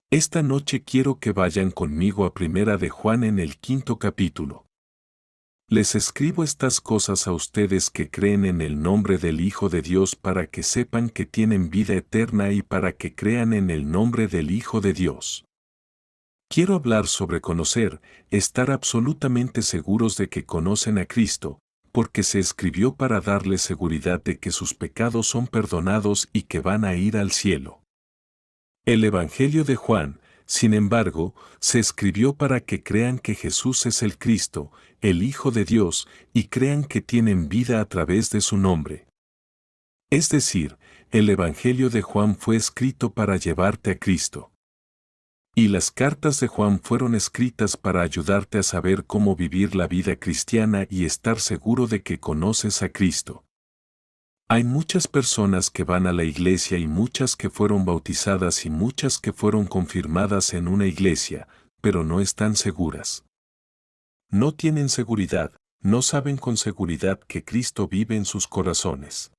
Esta noche quiero que vayan conmigo a Primera de Juan en el 5º capítulo. Les escribo estas cosas a ustedes que creen en el nombre del Hijo de Dios para que sepan que tienen vida eterna y para que crean en el nombre del Hijo de Dios. Quiero hablar sobre conocer, estar absolutamente seguros de que conocen a Cristo, porque se escribió para darles seguridad de que sus pecados son perdonados y que van a ir al cielo. El Evangelio de Juan, sin embargo, se escribió para que crean que Jesús es el Cristo, el Hijo de Dios, y crean que tienen vida a través de su nombre. Es decir, el Evangelio de Juan fue escrito para llevarte a Cristo. Y las cartas de Juan fueron escritas para ayudarte a saber cómo vivir la vida cristiana y estar seguro de que conoces a Cristo. Hay muchas personas que van a la iglesia y muchas que fueron bautizadas y muchas que fueron confirmadas en una iglesia, pero no están seguras. No tienen seguridad, no saben con seguridad que Cristo vive en sus corazones.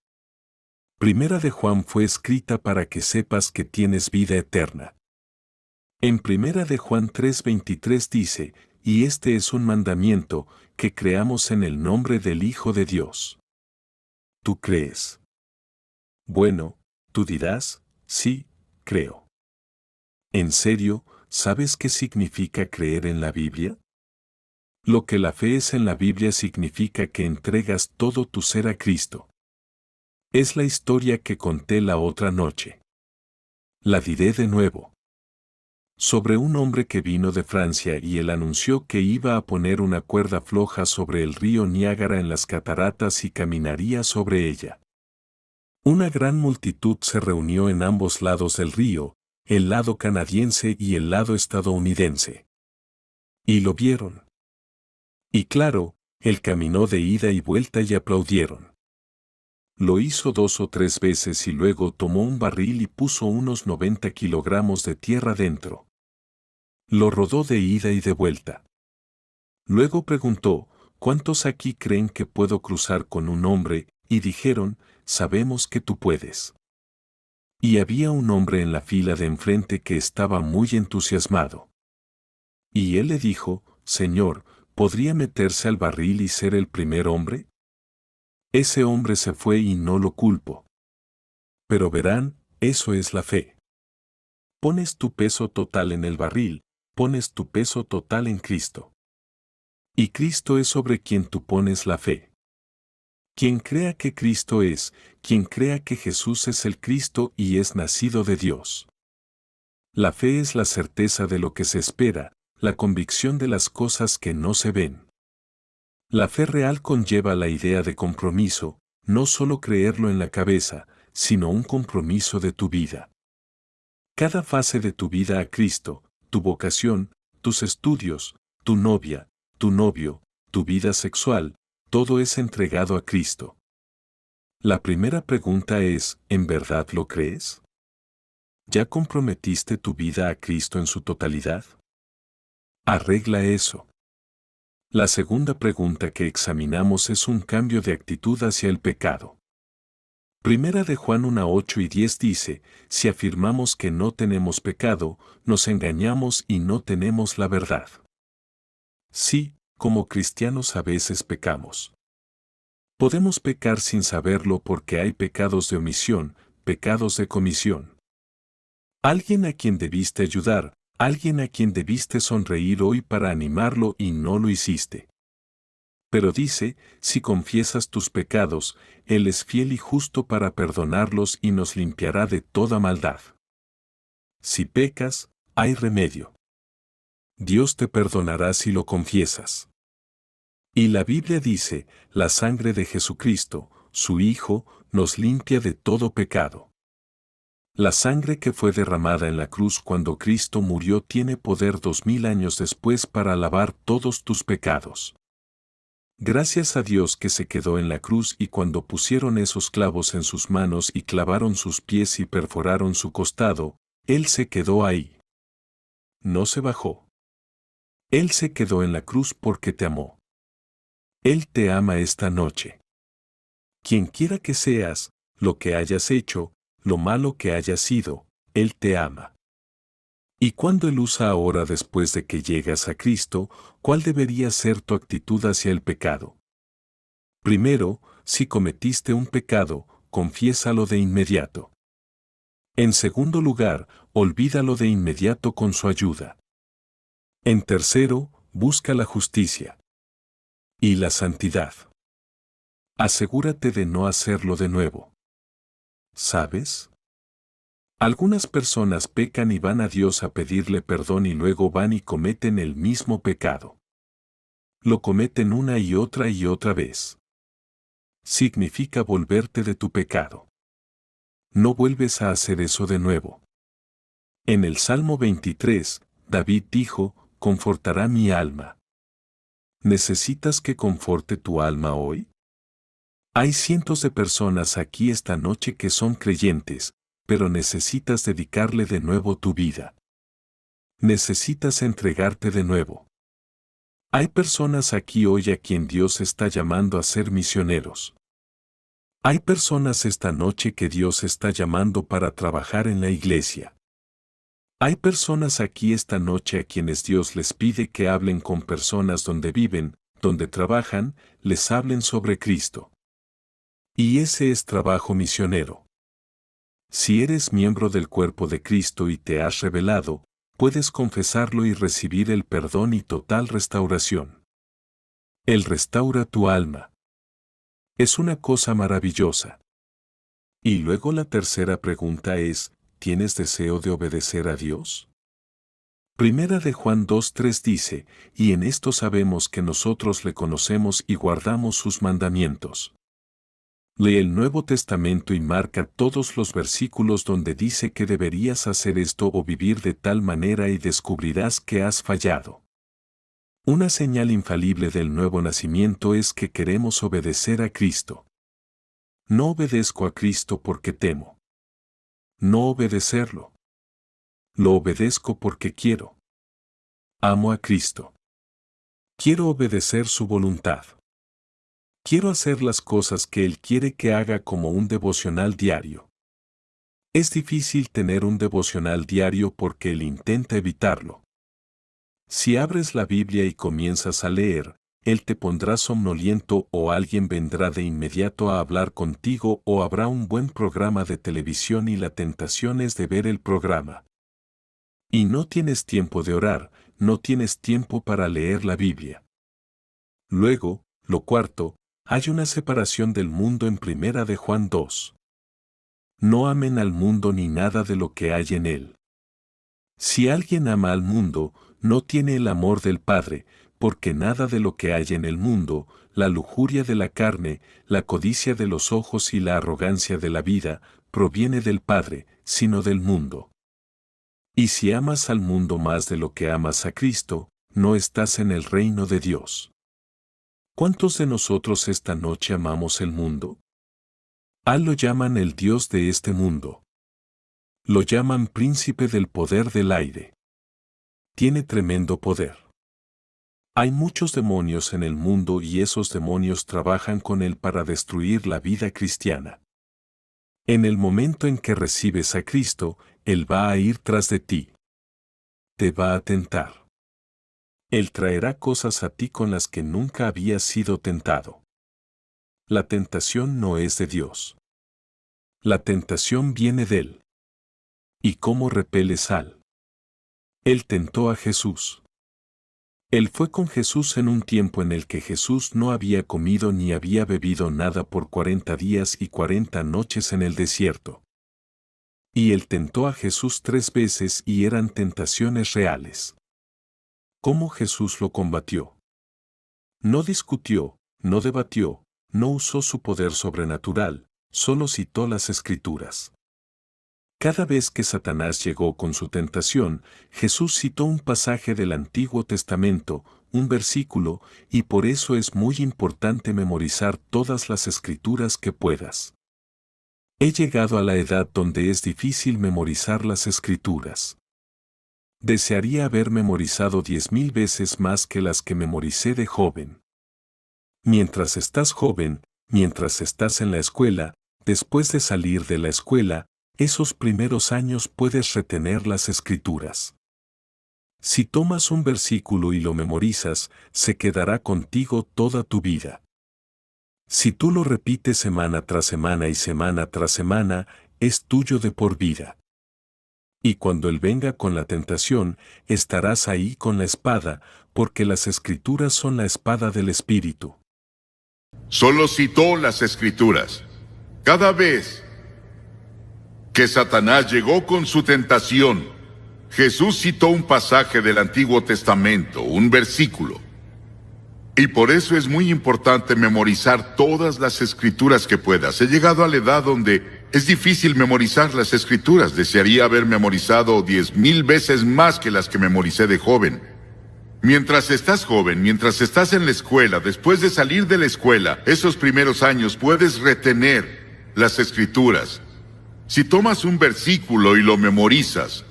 Primera de Juan fue escrita para que sepas que tienes vida eterna. En Primera de Juan 3:23 dice, y este es un mandamiento, que creamos en el nombre del Hijo de Dios. ¿Tú crees? Bueno, tú dirás, sí, creo. ¿En serio, sabes qué significa creer en la Biblia? Lo que la fe es en la Biblia significa que entregas todo tu ser a Cristo. Es la historia que conté la otra noche. La diré de nuevo. Sobre un hombre que vino de Francia y él anunció que iba a poner una cuerda floja sobre el río Niágara en las cataratas y caminaría sobre ella. Una gran multitud se reunió en ambos lados del río, el lado canadiense y el lado estadounidense. Y lo vieron. Y claro, él caminó de ida y vuelta y aplaudieron. Lo hizo 2 o 3 veces y luego tomó un barril y puso unos 90 kilogramos de tierra dentro. Lo rodó de ida y de vuelta. Luego preguntó, ¿cuántos aquí creen que puedo cruzar con un hombre? Y dijeron, sabemos que tú puedes. Y había un hombre en la fila de enfrente que estaba muy entusiasmado. Y él le dijo, Señor, ¿podría meterse al barril y ser el primer hombre? Ese hombre se fue y no lo culpo. Pero verán, eso es la fe. Pones tu peso total en el barril, pones tu peso total en Cristo. Y Cristo es sobre quien tú pones la fe. Quien crea que Cristo es, quien crea que Jesús es el Cristo y es nacido de Dios. La fe es la certeza de lo que se espera, la convicción de las cosas que no se ven. La fe real conlleva la idea de compromiso, no solo creerlo en la cabeza, sino un compromiso de tu vida. Cada fase de tu vida a Cristo, tu vocación, tus estudios, tu novia, tu novio, tu vida sexual, todo es entregado a Cristo. La primera pregunta es, ¿en verdad lo crees? ¿Ya comprometiste tu vida a Cristo en su totalidad? Arregla eso. La segunda pregunta que examinamos es un cambio de actitud hacia el pecado. Primera de Juan 1:8 y 10 dice, si afirmamos que no tenemos pecado, nos engañamos y no tenemos la verdad. Sí, como cristianos a veces pecamos. Podemos pecar sin saberlo porque hay pecados de omisión, pecados de comisión. Alguien a quien debiste ayudar, alguien a quien debiste sonreír hoy para animarlo y no lo hiciste. Pero dice, si confiesas tus pecados, Él es fiel y justo para perdonarlos y nos limpiará de toda maldad. Si pecas, hay remedio. Dios te perdonará si lo confiesas. Y la Biblia dice, la sangre de Jesucristo, su Hijo, nos limpia de todo pecado. La sangre que fue derramada en la cruz cuando Cristo murió tiene poder 2000 años después para lavar todos tus pecados. Gracias a Dios que se quedó en la cruz y cuando pusieron esos clavos en sus manos y clavaron sus pies y perforaron su costado, Él se quedó ahí. No se bajó. Él se quedó en la cruz porque te amó. Él te ama esta noche. Quien quiera que seas, lo que hayas hecho, lo malo que hayas sido, Él te ama. Y cuando Él usa ahora después de que llegas a Cristo, ¿cuál debería ser tu actitud hacia el pecado? Primero, si cometiste un pecado, confiésalo de inmediato. En segundo lugar, olvídalo de inmediato con su ayuda. En tercero, busca la justicia y la santidad. Asegúrate de no hacerlo de nuevo. ¿Sabes? Algunas personas pecan y van a Dios a pedirle perdón y luego van y cometen el mismo pecado. Lo cometen una y otra vez. Significa volverte de tu pecado. No vuelves a hacer eso de nuevo. En el Salmo 23, David dijo, confortará mi alma. ¿Necesitas que conforte tu alma hoy? Hay cientos de personas aquí esta noche que son creyentes, pero necesitas dedicarle de nuevo tu vida. Necesitas entregarte de nuevo. Hay personas aquí hoy a quien Dios está llamando a ser misioneros. Hay personas esta noche que Dios está llamando para trabajar en la iglesia. Hay personas aquí esta noche a quienes Dios les pide que hablen con personas donde viven, donde trabajan, les hablen sobre Cristo. Y ese es trabajo misionero. Si eres miembro del cuerpo de Cristo y te has rebelado, puedes confesarlo y recibir el perdón y total restauración. Él restaura tu alma. Es una cosa maravillosa. Y luego la tercera pregunta es, ¿tienes deseo de obedecer a Dios? Primera de Juan 2:3 dice, y en esto sabemos que nosotros le conocemos y guardamos sus mandamientos. Lee el Nuevo Testamento y marca todos los versículos donde dice que deberías hacer esto o vivir de tal manera y descubrirás que has fallado. Una señal infalible del nuevo nacimiento es que queremos obedecer a Cristo. No obedezco a Cristo porque temo. No obedecerlo. Lo obedezco porque quiero. Amo a Cristo. Quiero obedecer su voluntad. Quiero hacer las cosas que Él quiere que haga como un devocional diario. Es difícil tener un devocional diario porque Él intenta evitarlo. Si abres la Biblia y comienzas a leer, Él te pondrá somnoliento o alguien vendrá de inmediato a hablar contigo o habrá un buen programa de televisión y la tentación es de ver el programa. Y no tienes tiempo de orar, no tienes tiempo para leer la Biblia. Luego, lo cuarto, hay una separación del mundo en Primera de Juan 2. No amen al mundo ni nada de lo que hay en él. Si alguien ama al mundo, no tiene el amor del Padre, porque nada de lo que hay en el mundo, la lujuria de la carne, la codicia de los ojos y la arrogancia de la vida, proviene del Padre, sino del mundo. Y si amas al mundo más de lo que amas a Cristo, no estás en el reino de Dios. ¿Cuántos de nosotros esta noche amamos el mundo? A lo llaman el Dios de este mundo. Lo llaman príncipe del poder del aire. Tiene tremendo poder. Hay muchos demonios en el mundo y esos demonios trabajan con él para destruir la vida cristiana. En el momento en que recibes a Cristo, Él va a ir tras de ti. Te va a tentar. Él traerá cosas a ti con las que nunca habías sido tentado. La tentación no es de Dios. La tentación viene de Él. ¿Y cómo repeles al? Él tentó a Jesús. Él fue con Jesús en un tiempo en el que Jesús no había comido ni había bebido nada por 40 días y 40 noches en el desierto. Y Él tentó a Jesús 3 veces y eran tentaciones reales. ¿Cómo Jesús lo combatió? No discutió, no debatió, no usó su poder sobrenatural, solo citó las Escrituras. Cada vez que Satanás llegó con su tentación, Jesús citó un pasaje del Antiguo Testamento, un versículo, y por eso es muy importante memorizar todas las Escrituras que puedas. He llegado a la edad donde es difícil memorizar las Escrituras. Desearía haber memorizado 10,000 veces más que las que memoricé de joven. Mientras estás joven, mientras estás en la escuela, después de salir de la escuela, esos primeros años puedes retener las Escrituras. Si tomas un versículo y lo memorizas, se quedará contigo toda tu vida. Si tú lo repites semana tras semana y semana tras semana, es tuyo de por vida. Y cuando Él venga con la tentación, estarás ahí con la espada, porque las Escrituras son la espada del Espíritu. Solo citó las Escrituras. Cada vez que Satanás llegó con su tentación, Jesús citó un pasaje del Antiguo Testamento, un versículo. Y por eso es muy importante memorizar todas las Escrituras que puedas. He llegado a la edad donde es difícil memorizar las Escrituras. Desearía haber memorizado 10,000 veces más que las que memoricé de joven. Mientras estás joven, mientras estás en la escuela, después de salir de la escuela, esos primeros años puedes retener las Escrituras. Si tomas un versículo y lo memorizas,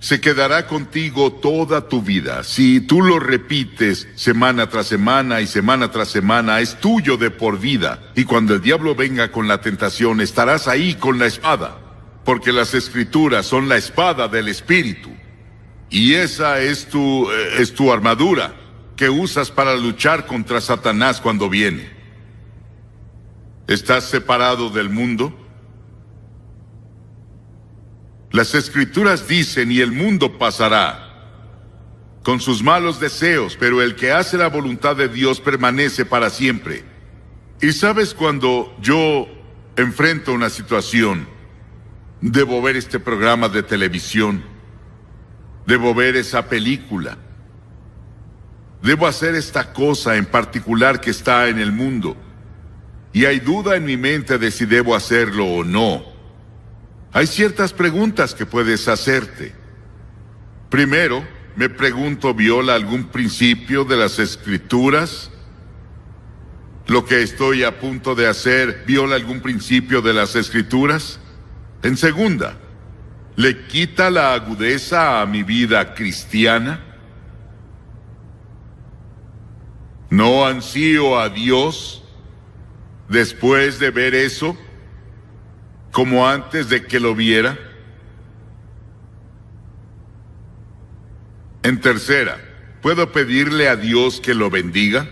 se quedará contigo toda tu vida. Si tú lo repites semana tras semana y semana tras semana, es tuyo de por vida. Y cuando el diablo venga con la tentación, estarás ahí con la espada. Porque las Escrituras son la espada del Espíritu. Y esa es tu armadura que usas para luchar contra Satanás cuando viene. ¿Estás separado del mundo? Las Escrituras dicen, y el mundo pasará con sus malos deseos, pero el que hace la voluntad de Dios permanece para siempre. Y sabes, cuando yo enfrento una situación, debo ver este programa de televisión, debo ver esa película, debo hacer esta cosa en particular que está en el mundo, y hay duda en mi mente de si debo hacerlo o no. Hay ciertas preguntas que puedes hacerte. Primero, me pregunto, ¿viola algún principio de las Escrituras? ¿Lo que estoy a punto de hacer viola algún principio de las Escrituras? En segunda, ¿le quita la agudeza a mi vida cristiana? ¿No ansío a Dios después de ver eso, como antes de que lo viera? En tercera, ¿puedo pedirle a Dios que lo bendiga?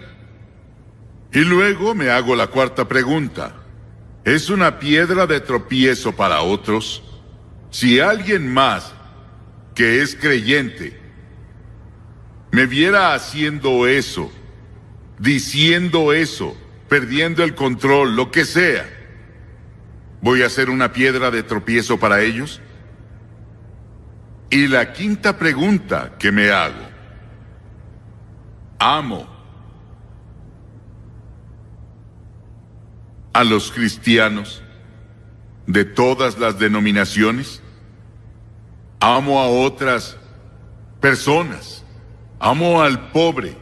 Y luego me hago la cuarta pregunta. ¿Es una piedra de tropiezo para otros? Si alguien más que es creyente me viera haciendo eso, diciendo eso, perdiendo el control, lo que sea, ¿voy a ser una piedra de tropiezo para ellos? Y la quinta pregunta que me hago: ¿amo a los cristianos de todas las denominaciones? ¿Amo a otras personas? ¿Amo al pobre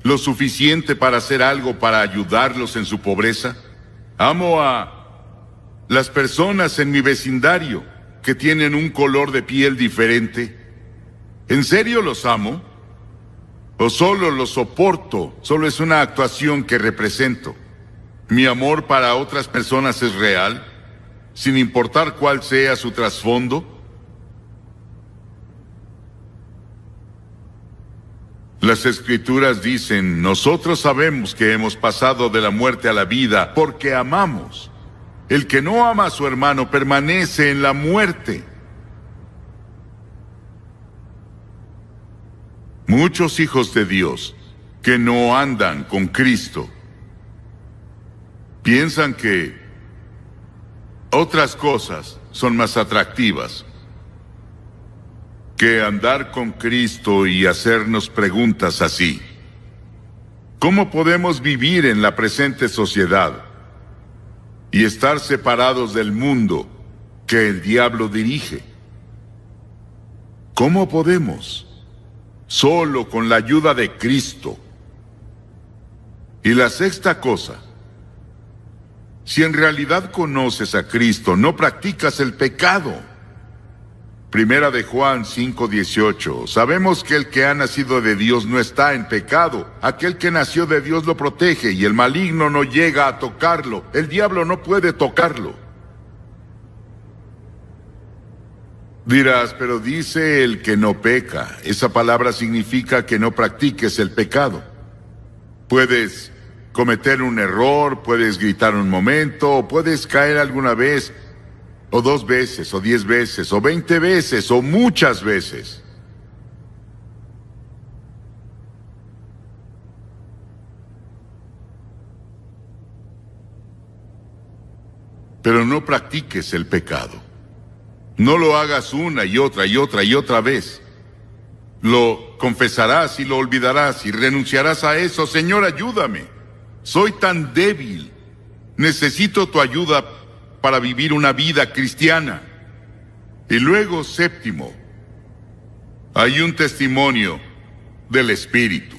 lo suficiente para hacer algo para ayudarlos en su pobreza? ¿Amo a las personas en mi vecindario que tienen un color de piel diferente? ¿En serio los amo? ¿O solo los soporto? Solo es una actuación que represento. ¿Mi amor para otras personas es real, sin importar cuál sea su trasfondo? Las Escrituras dicen, nosotros sabemos que hemos pasado de la muerte a la vida porque amamos. El que no ama a su hermano permanece en la muerte. Muchos hijos de Dios que no andan con Cristo piensan que otras cosas son más atractivas que andar con Cristo y hacernos preguntas así. ¿Cómo podemos vivir en la presente sociedad y estar separados del mundo que el diablo dirige? ¿Cómo podemos? Solo con la ayuda de Cristo. Y la sexta cosa: si en realidad conoces a Cristo, no practicas el pecado. Primera de Juan 5:18. Sabemos que el que ha nacido de Dios no está en pecado. Aquel que nació de Dios lo protege y el maligno no llega a tocarlo. El diablo no puede tocarlo. Dirás, pero dice el que no peca. Esa palabra significa que no practiques el pecado. Puedes cometer un error, puedes gritar un momento, o puedes caer alguna vez, o 2 veces, o 10 veces, o 20 veces, o muchas veces. Pero no practiques el pecado. No lo hagas una y otra y otra y otra vez. Lo confesarás y lo olvidarás y renunciarás a eso. Señor, ayúdame. Soy tan débil. Necesito tu ayuda para vivir una vida cristiana. Y luego, 7, hay un testimonio del Espíritu.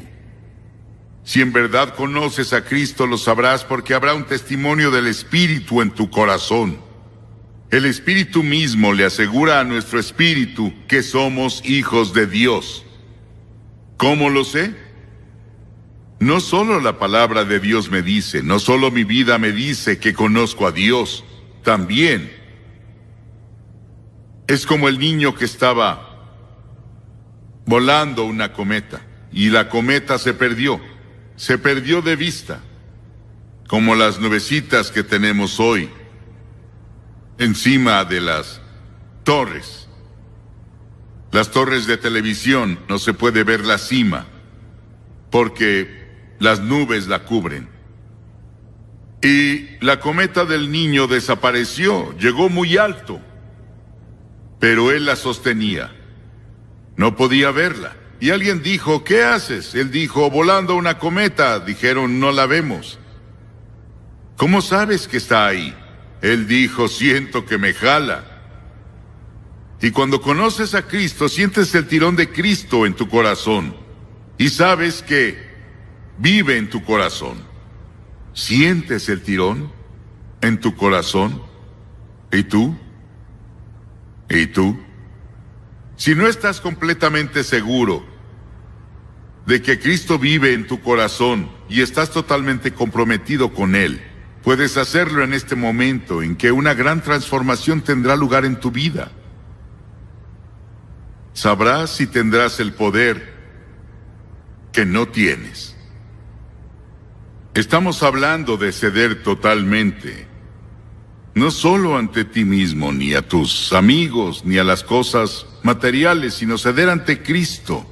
Si en verdad conoces a Cristo, lo sabrás porque habrá un testimonio del Espíritu en tu corazón. El Espíritu mismo le asegura a nuestro espíritu que somos hijos de Dios. ¿Cómo lo sé? No solo la palabra de Dios me dice, no solo mi vida me dice que conozco a Dios, también es como el niño que estaba volando una cometa y la cometa se perdió de vista, como las nubecitas que tenemos hoy encima de las torres. Las torres de televisión no se puede ver la cima porque las nubes la cubren. Y la cometa del niño desapareció, llegó muy alto, pero él la sostenía. No podía verla. Y alguien dijo, ¿qué haces? Él dijo, volando una cometa. Dijeron, no la vemos. ¿Cómo sabes que está ahí? Él dijo, siento que me jala. Y cuando conoces a Cristo, sientes el tirón de Cristo en tu corazón. Y sabes que vive en tu corazón. ¿Sientes el tirón en tu corazón? ¿Y tú? ¿Y tú? Si no estás completamente seguro de que Cristo vive en tu corazón y estás totalmente comprometido con Él, puedes hacerlo en este momento en que una gran transformación tendrá lugar en tu vida. Sabrás si tendrás el poder que no tienes. Estamos hablando de ceder totalmente, no solo ante ti mismo, ni a tus amigos, ni a las cosas materiales, sino ceder ante Cristo.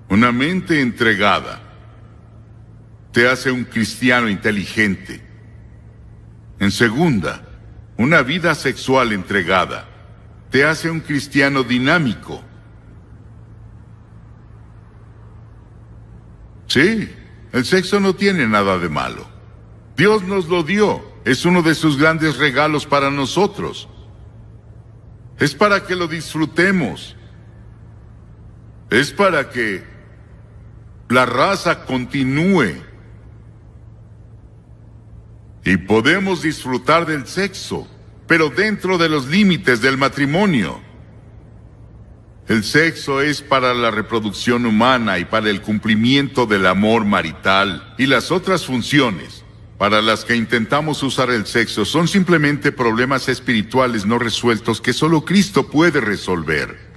Una mente entregada te hace un cristiano inteligente. En segunda, una vida sexual entregada te hace un cristiano dinámico. Sí, el sexo no tiene nada de malo. Dios nos lo dio. Es uno de sus grandes regalos para nosotros. Es para que lo disfrutemos. Es para que la raza continúe. Y podemos disfrutar del sexo, pero dentro de los límites del matrimonio. El sexo es para la reproducción humana y para el cumplimiento del amor marital. Y las otras funciones para las que intentamos usar el sexo son simplemente problemas espirituales no resueltos que solo Cristo puede resolver.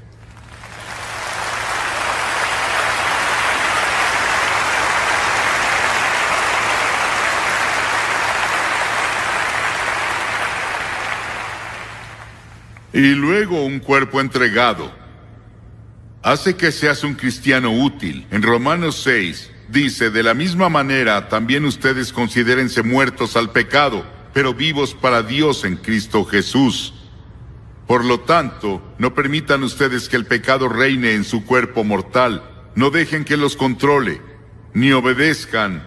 Y luego un cuerpo entregado hace que seas un cristiano útil. En Romanos 6 dice, de la misma manera también ustedes considérense muertos al pecado, pero vivos para Dios en Cristo Jesús. Por lo tanto, no permitan ustedes que el pecado reine en su cuerpo mortal. No dejen que los controle, ni obedezcan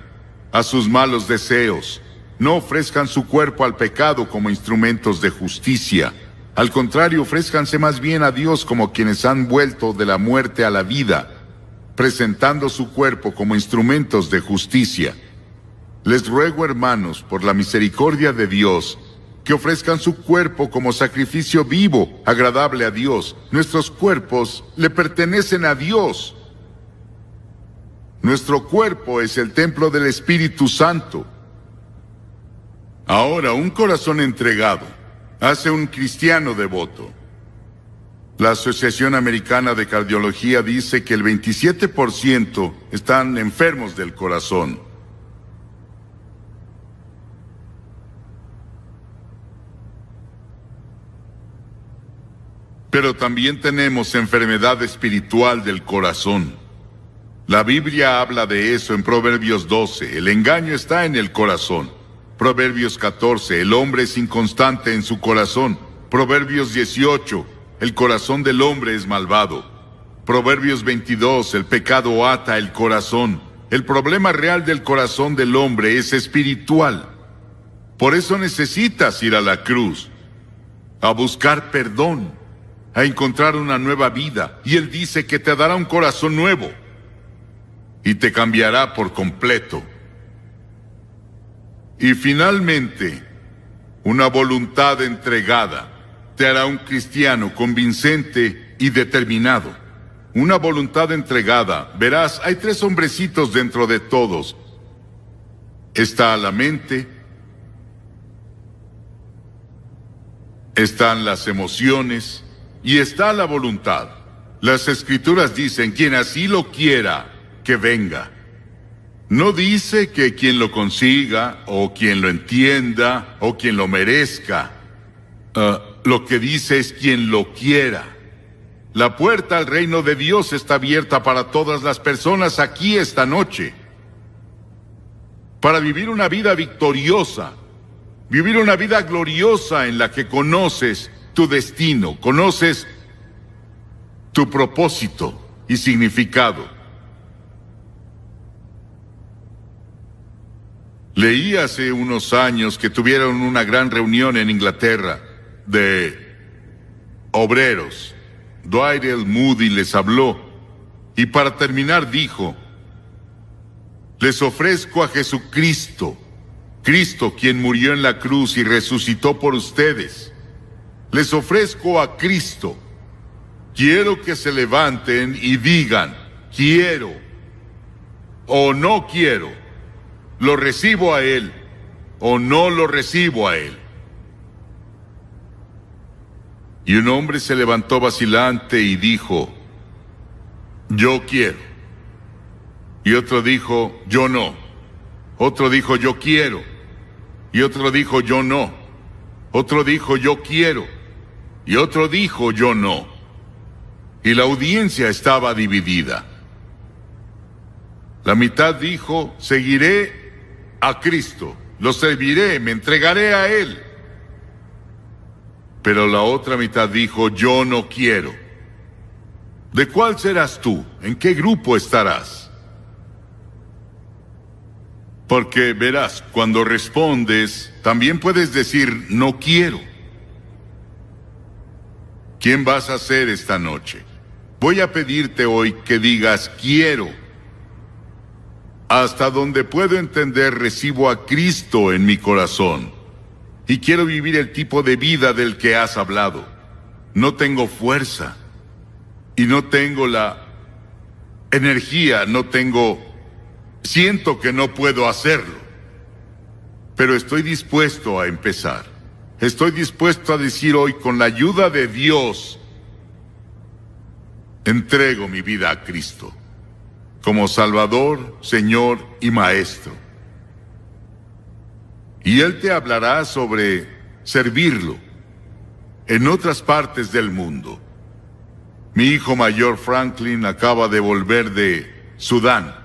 a sus malos deseos. No ofrezcan su cuerpo al pecado como instrumentos de justicia. Al contrario, ofrézcanse más bien a Dios como quienes han vuelto de la muerte a la vida, presentando su cuerpo como instrumentos de justicia. Les ruego, hermanos, por la misericordia de Dios, que ofrezcan su cuerpo como sacrificio vivo, agradable a Dios. Nuestros cuerpos le pertenecen a Dios. Nuestro cuerpo es el templo del Espíritu Santo. Ahora, un corazón entregado hace un cristiano devoto. La Asociación Americana de Cardiología dice que el 27% están enfermos del corazón. Pero también tenemos enfermedad espiritual del corazón. La Biblia habla de eso en Proverbios 12. El engaño está en el corazón. Proverbios 14. El hombre es inconstante en su corazón. Proverbios 18. El corazón del hombre es malvado. Proverbios 22. El pecado ata el corazón. El problema real del corazón del hombre es espiritual. Por eso necesitas ir a la cruz, a buscar perdón, a encontrar una nueva vida. Y Él dice que te dará un corazón nuevo y te cambiará por completo. Y finalmente, una voluntad entregada te hará un cristiano convincente y determinado. Una voluntad entregada. Verás, hay 3 hombrecitos dentro de todos. Está la mente, están las emociones y está la voluntad. Las Escrituras dicen, quien así lo quiera, que venga. No dice que quien lo consiga, o quien lo entienda, o quien lo merezca. Lo que dice es quien lo quiera. La puerta al reino de Dios está abierta para todas las personas aquí esta noche. Para vivir una vida victoriosa, vivir una vida gloriosa en la que conoces tu destino, conoces tu propósito y significado. Leí hace unos años que tuvieron una gran reunión en Inglaterra de obreros. Dwight L. Moody les habló y para terminar dijo: les ofrezco a Jesucristo, Cristo quien murió en la cruz y resucitó por ustedes. Les ofrezco a Cristo. Quiero que se levanten y digan, quiero o no quiero. ¿Lo recibo a Él o no lo recibo a Él? Y un hombre se levantó vacilante y dijo, yo quiero. Y otro dijo, yo no. Otro dijo, yo quiero. Y otro dijo, yo no. Otro dijo, yo quiero. Y otro dijo, yo no. Y la audiencia estaba dividida. La mitad dijo, seguiré a Cristo, lo serviré, me entregaré a Él. Pero la otra mitad dijo, yo no quiero. ¿De cuál serás tú? ¿En qué grupo estarás? Porque verás, cuando respondes, también puedes decir, no quiero. ¿Quién vas a ser esta noche? Voy a pedirte hoy que digas, quiero. Hasta donde puedo entender, recibo a Cristo en mi corazón. Y quiero vivir el tipo de vida del que has hablado. No tengo fuerza. Y no tengo la energía, siento que no puedo hacerlo. Pero estoy dispuesto a empezar. Estoy dispuesto a decir hoy, con la ayuda de Dios, entrego mi vida a Cristo como Salvador, Señor y Maestro. Y Él te hablará sobre servirlo en otras partes del mundo. Mi hijo mayor Franklin acaba de volver de Sudán.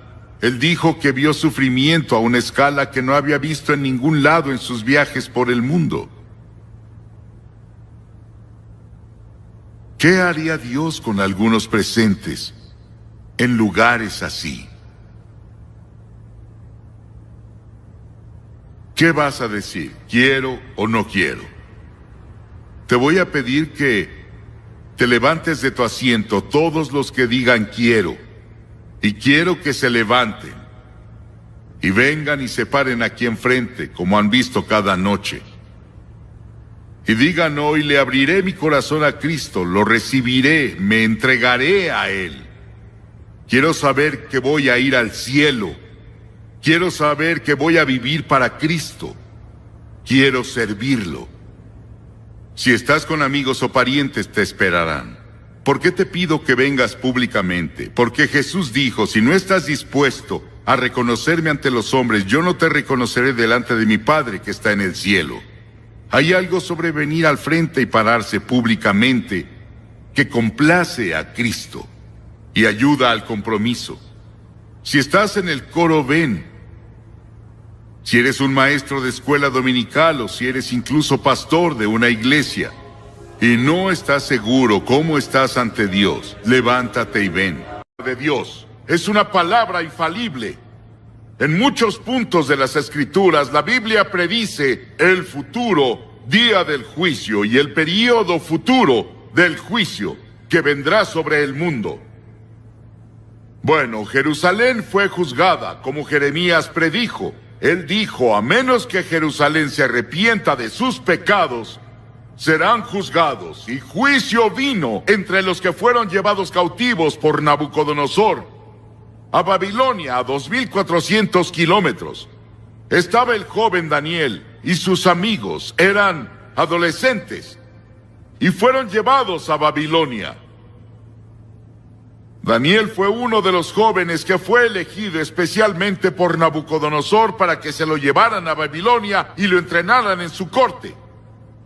Él dijo que vio sufrimiento a una escala que no había visto en ningún lado en sus viajes por el mundo. ¿Qué haría Dios con algunos presentes en lugares así? ¿Qué vas a decir? ¿Quiero o no quiero? Te voy a pedir que te levantes de tu asiento todos los que digan quiero. Y quiero que se levanten y vengan y se paren aquí enfrente, como han visto cada noche. Y digan hoy, le abriré mi corazón a Cristo, lo recibiré, me entregaré a Él. Quiero saber que voy a ir al cielo. Quiero saber que voy a vivir para Cristo. Quiero servirlo. Si estás con amigos o parientes, te esperarán. ¿por qué te pido que vengas públicamente? Porque Jesús dijo, si no estás dispuesto a reconocerme ante los hombres, yo no te reconoceré delante de mi Padre que está en el cielo. Hay algo sobre venir al frente y pararse públicamente que complace a Cristo y ayuda al compromiso. Si estás en el coro, ven. Si eres un maestro de escuela dominical o si eres incluso pastor de una iglesia y no estás seguro cómo estás ante Dios, levántate y ven. De Dios es una palabra infalible. En muchos puntos de las Escrituras, la Biblia predice el futuro día del juicio y el período futuro del juicio que vendrá sobre el mundo. Bueno, Jerusalén fue juzgada, como Jeremías predijo. Él dijo, a menos que Jerusalén se arrepienta de sus pecados, serán juzgados. Y juicio vino entre los que fueron llevados cautivos por Nabucodonosor a Babilonia, a 2.400 kilómetros. Estaba el joven Daniel y sus amigos, eran adolescentes, y fueron llevados a Babilonia. Daniel fue uno de los jóvenes que fue elegido especialmente por Nabucodonosor para que se lo llevaran a Babilonia y lo entrenaran en su corte.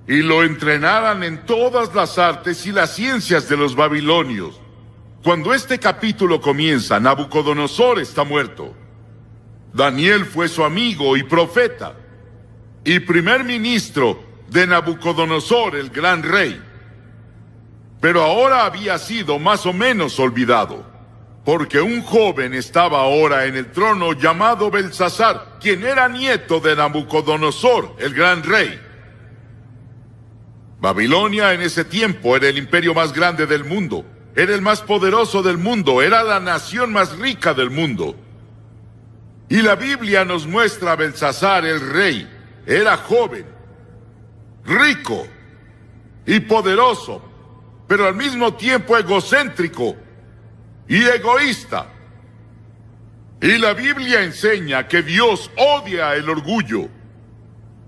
Y lo entrenaran en todas las artes y las ciencias de los babilonios. Cuando este capítulo comienza, Nabucodonosor está muerto. Daniel fue su amigo y profeta, y primer ministro de Nabucodonosor, el gran rey. Pero ahora había sido más o menos olvidado, porque un joven estaba ahora en el trono llamado Belsasar, quien era nieto de Nabucodonosor, el gran rey. Babilonia en ese tiempo era el imperio más grande del mundo, era el más poderoso del mundo, era la nación más rica del mundo. Y la Biblia nos muestra a Belsasar, el rey, era joven, rico y poderoso, pero al mismo tiempo egocéntrico y egoísta. Y la Biblia enseña que Dios odia el orgullo.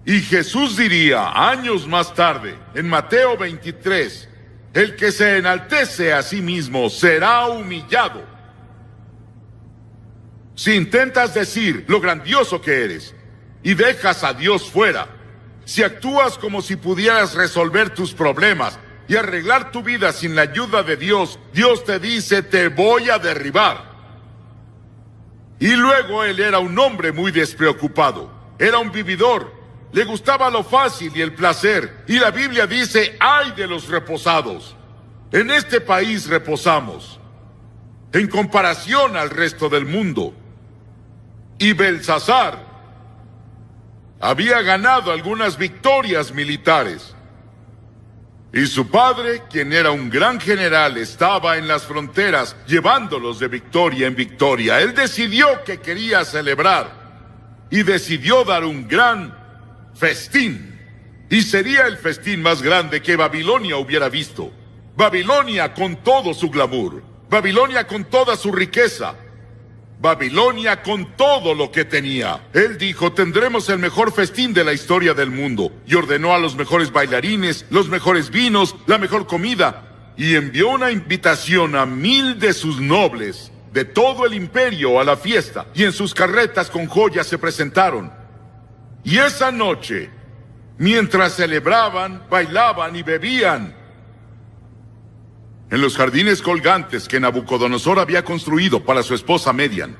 Y Jesús diría años más tarde, en Mateo 23, el que se enaltece a sí mismo será humillado. Si intentas decir lo grandioso que eres y dejas a Dios fuera, si actúas como si pudieras resolver tus problemas y arreglar tu vida sin la ayuda de Dios, Dios te dice, te voy a derribar. Y luego él era un hombre muy despreocupado, era un vividor, le gustaba lo fácil y el placer, y la Biblia dice, ¡ay de los reposados! En este país reposamos, en comparación al resto del mundo. Y Belsasar había ganado algunas victorias militares. Y su padre, quien era un gran general, estaba en las fronteras llevándolos de victoria en victoria. Él decidió que quería celebrar y decidió dar un gran festín. Y sería el festín más grande que Babilonia hubiera visto. Babilonia con todo su glamour, Babilonia con toda su riqueza, Babilonia con todo lo que tenía. Él dijo, tendremos el mejor festín de la historia del mundo. Y ordenó a los mejores bailarines, los mejores vinos, la mejor comida. Y envió una invitación a 1000 de sus nobles, de todo el imperio, a la fiesta. Y en sus carretas con joyas se presentaron. Y esa noche, mientras celebraban, bailaban y bebían, en los jardines colgantes que Nabucodonosor había construido para su esposa Median,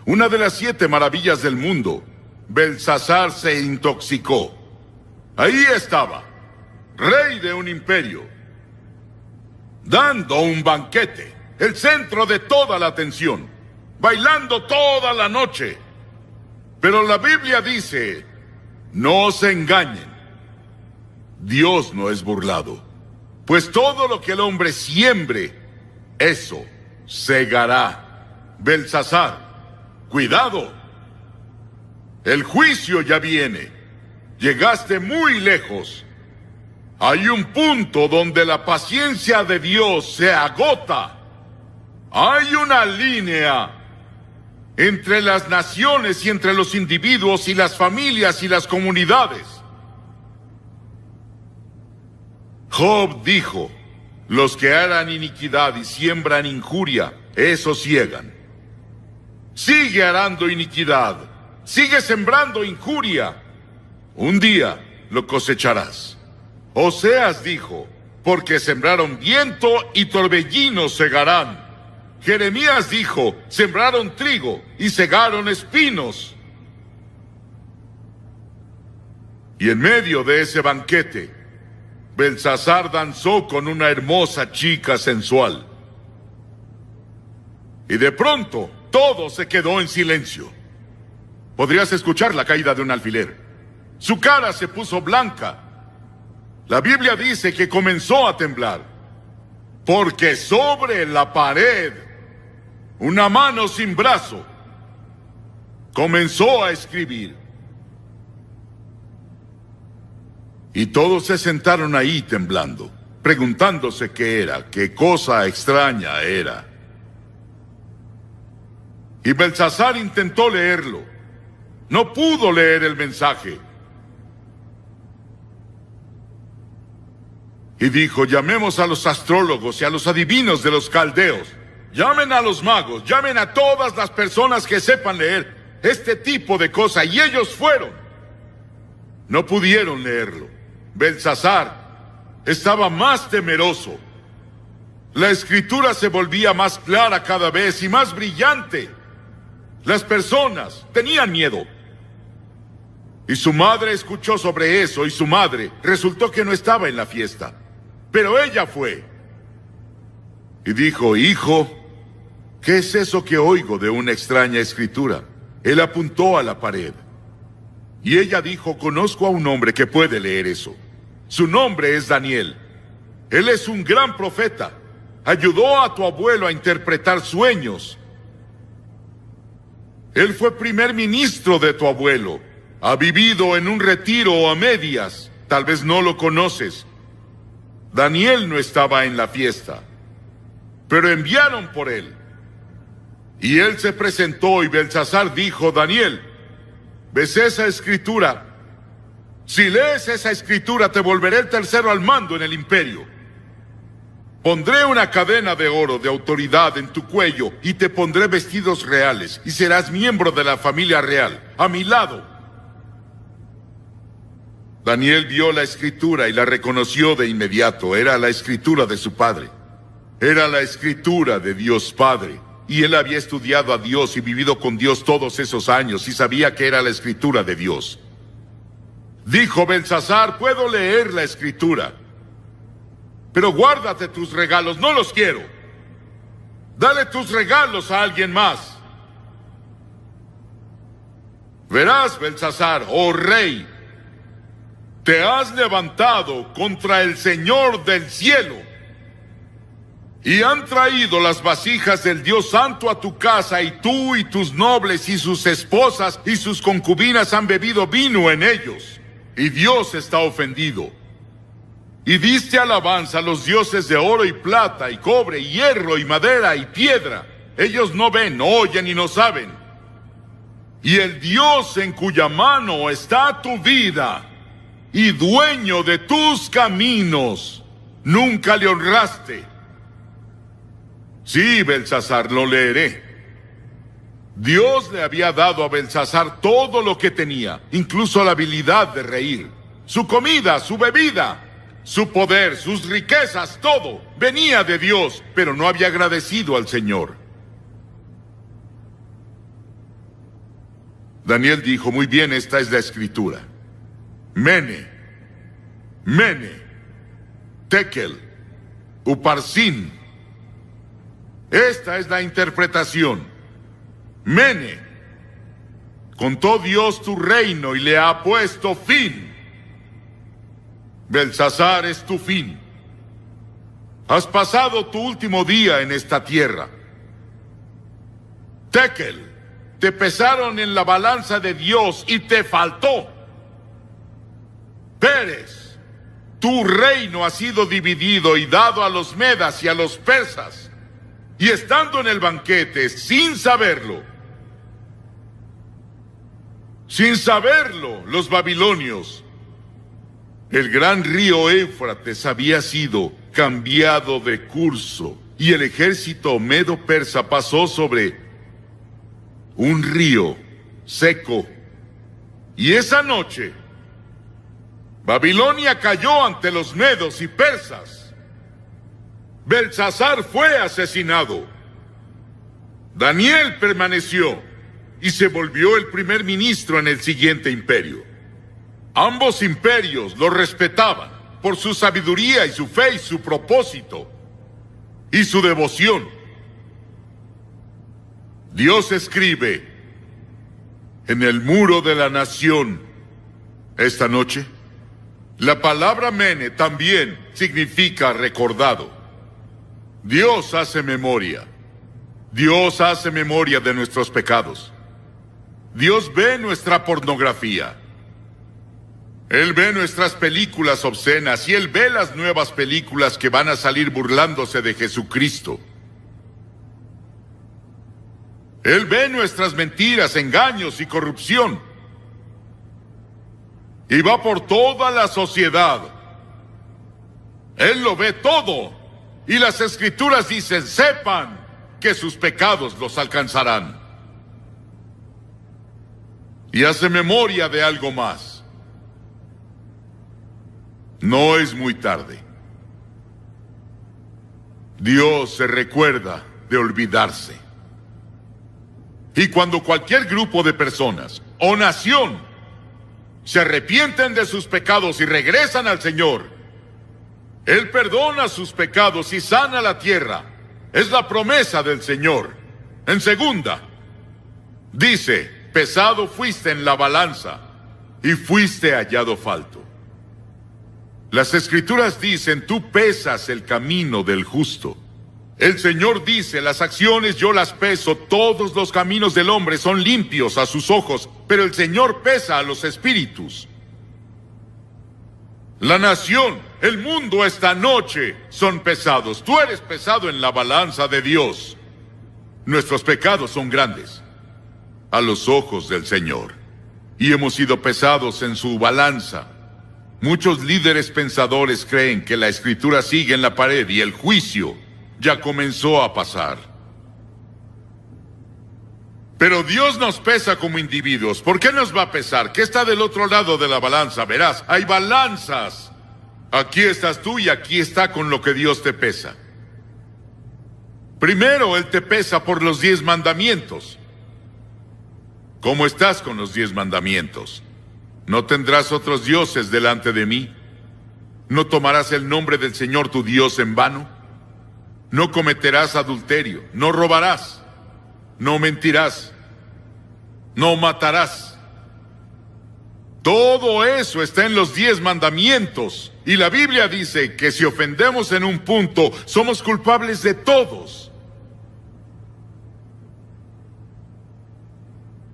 una de las 7 maravillas del mundo, Belsasar se intoxicó. Ahí estaba, rey de un imperio, dando un banquete, el centro de toda la atención, bailando toda la noche. Pero la Biblia dice, no se engañen, Dios no es burlado. Pues todo lo que el hombre siembre, eso segará. Belsasar, cuidado. El juicio ya viene. Llegaste muy lejos. Hay un punto donde la paciencia de Dios se agota. Hay una línea entre las naciones y entre los individuos y las familias y las comunidades. Job dijo, Los que harán iniquidad y siembran injuria, esos ciegan. Sigue arando iniquidad, sigue sembrando injuria. Un día lo cosecharás. Oseas dijo, porque sembraron viento y torbellino segarán. Jeremías dijo, sembraron trigo y segaron espinos. Y en medio de ese banquete, Belsasar danzó con una hermosa chica sensual. Y de pronto, todo se quedó en silencio. Podrías escuchar la caída de un alfiler. Su cara se puso blanca. La Biblia dice que comenzó a temblar, porque sobre la pared, una mano sin brazo comenzó a escribir. Y todos se sentaron ahí temblando, preguntándose qué era, qué cosa extraña era. Y Belsasar intentó leerlo. No pudo leer el mensaje. Y dijo, llamemos a los astrólogos y a los adivinos de los caldeos. Llamen a los magos, llamen a todas las personas que sepan leer este tipo de cosas. Y ellos fueron. No pudieron leerlo. Belsasar estaba más temeroso. La escritura se volvía más clara cada vez y más brillante. Las personas tenían miedo. Y su madre escuchó sobre eso y su madre resultó que no estaba en la fiesta. Pero ella fue. Y dijo, hijo, ¿qué es eso que oigo de una extraña escritura? Él apuntó a la pared. Y ella dijo, conozco a un hombre que puede leer eso. Su nombre es Daniel. Él es un gran profeta. Ayudó a tu abuelo a interpretar sueños. Él fue primer ministro de tu abuelo. Ha vivido en un retiro a medias. Tal vez no lo conoces. Daniel no estaba en la fiesta, pero enviaron por él. Y él se presentó y Belsasar dijo, Daniel, ¿ves esa escritura? Si lees esa escritura te volveré el tercero al mando en el imperio. Pondré una cadena de oro de autoridad en tu cuello y te pondré vestidos reales y serás miembro de la familia real, a mi lado. Daniel vio la escritura y la reconoció de inmediato. Era la escritura de su padre. Era la escritura de Dios Padre. Y él había estudiado a Dios y vivido con Dios todos esos años y sabía que era la escritura de Dios. Dijo Belsasar, puedo leer la escritura, pero guárdate tus regalos, no los quiero. Dale tus regalos a alguien más. Verás, Belsasar, oh rey, te has levantado contra el Señor del cielo y han traído las vasijas del Dios Santo a tu casa y tú y tus nobles y sus esposas y sus concubinas han bebido vino en ellos y Dios está ofendido. Y diste alabanza a los dioses de oro y plata y cobre y hierro y madera y piedra. Ellos no ven, no oyen y no saben. Y el Dios en cuya mano está tu vida y dueño de tus caminos, nunca le honraste. Sí, Belsasar, lo leeré. Dios le había dado a Belsasar todo lo que tenía, incluso la habilidad de reír. Su comida, su bebida, su poder, sus riquezas, todo venía de Dios, pero no había agradecido al Señor. Daniel dijo, muy bien, esta es la escritura. Mene, Tekel, Uparsin. Esta es la interpretación. Mene, contó Dios tu reino y le ha puesto fin. Belsasar es tu fin. Has pasado tu último día en esta tierra. Tekel, te pesaron en la balanza de Dios y te faltó. Pérez, tu reino ha sido dividido y dado a los medas y a los persas. Y estando en el banquete, sin saberlo, los babilonios El gran río Éufrates había sido cambiado de curso y el ejército medo-persa pasó sobre un río seco. Y esa noche, Babilonia cayó ante los medos y persas. Belsasar fue asesinado. Daniel permaneció y se volvió el primer ministro en el siguiente imperio. Ambos imperios lo respetaban por su sabiduría y su fe y su propósito y su devoción. Dios escribe en el muro de la nación esta noche. La palabra mene también significa recordado. Dios hace memoria. Dios hace memoria de nuestros pecados. Dios ve nuestra pornografía. Él ve nuestras películas obscenas y Él ve las nuevas películas que van a salir burlándose de Jesucristo. Él ve nuestras mentiras, engaños y corrupción. Y va por toda la sociedad. Él lo ve todo. Y las Escrituras dicen, sepan que sus pecados los alcanzarán. Y hace memoria de algo más. No es muy tarde. Dios se recuerda de olvidarse. Y cuando cualquier grupo de personas o nación se arrepienten de sus pecados y regresan al Señor, Él perdona sus pecados y sana la tierra. Es la promesa del Señor. En segunda, dice, pesado fuiste en la balanza y fuiste hallado falto. Las Escrituras dicen, tú pesas el camino del justo. El Señor dice, las acciones yo las peso, todos los caminos del hombre son limpios a sus ojos, pero el Señor pesa a los espíritus. La nación, el mundo esta noche son pesados. Tú eres pesado en la balanza de Dios. Nuestros pecados son grandes a los ojos del Señor y hemos sido pesados en su balanza. Muchos líderes pensadores creen que la Escritura sigue en la pared y el juicio ya comenzó a pasar. Pero Dios nos pesa como individuos. ¿Por qué nos va a pesar? ¿Qué está del otro lado de la balanza? Verás, hay balanzas. Aquí estás tú y aquí está con lo que Dios te pesa. Primero, Él te pesa por los 10 mandamientos. ¿Cómo estás con los 10 mandamientos? No tendrás otros dioses delante de mí. No tomarás el nombre del Señor tu Dios en vano. No cometerás adulterio. No robarás. No mentirás. No matarás. Todo eso está en los 10 mandamientos. Y la Biblia dice que si ofendemos en un punto, somos culpables de todos.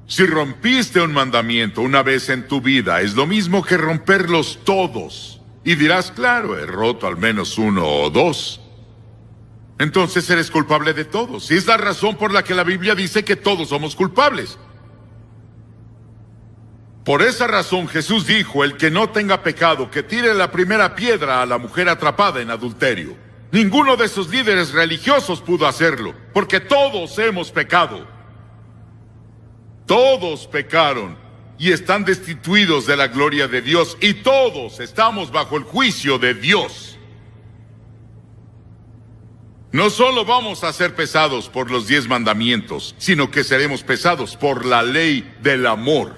Si rompiste un mandamiento una vez en tu vida, es lo mismo que romperlos todos. Y dirás, claro, he roto al menos 1 o 2. Entonces eres culpable de todos. Y es la razón por la que la Biblia dice que todos somos culpables. Por esa razón Jesús dijo, el que no tenga pecado, que tire la primera piedra a la mujer atrapada en adulterio. Ninguno de esos líderes religiosos pudo hacerlo, porque todos hemos pecado. Todos pecaron y están destituidos de la gloria de Dios, y todos estamos bajo el juicio de Dios. No solo vamos a ser pesados por los 10 mandamientos, sino que seremos pesados por la ley del amor.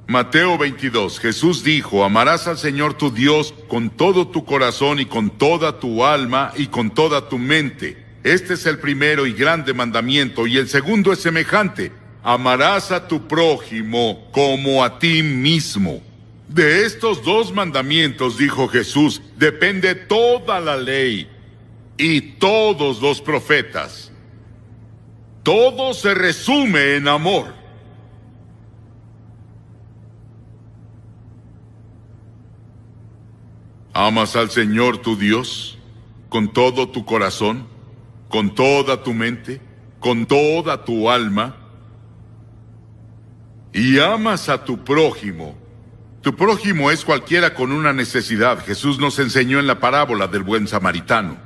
Mateo 22, Jesús dijo, amarás al Señor tu Dios con todo tu corazón y con toda tu alma y con toda tu mente. Este es el primero y grande mandamiento, y el segundo es semejante. Amarás a tu prójimo como a ti mismo. De estos 2 mandamientos, dijo Jesús, depende toda la ley y todos los profetas. Todo se resume en amor. ¿Amas al Señor tu Dios con todo tu corazón, con toda tu mente, con toda tu alma? ¿Y amas a tu prójimo Tu prójimo es cualquiera con una necesidad. Jesús nos enseñó en la parábola del buen samaritano.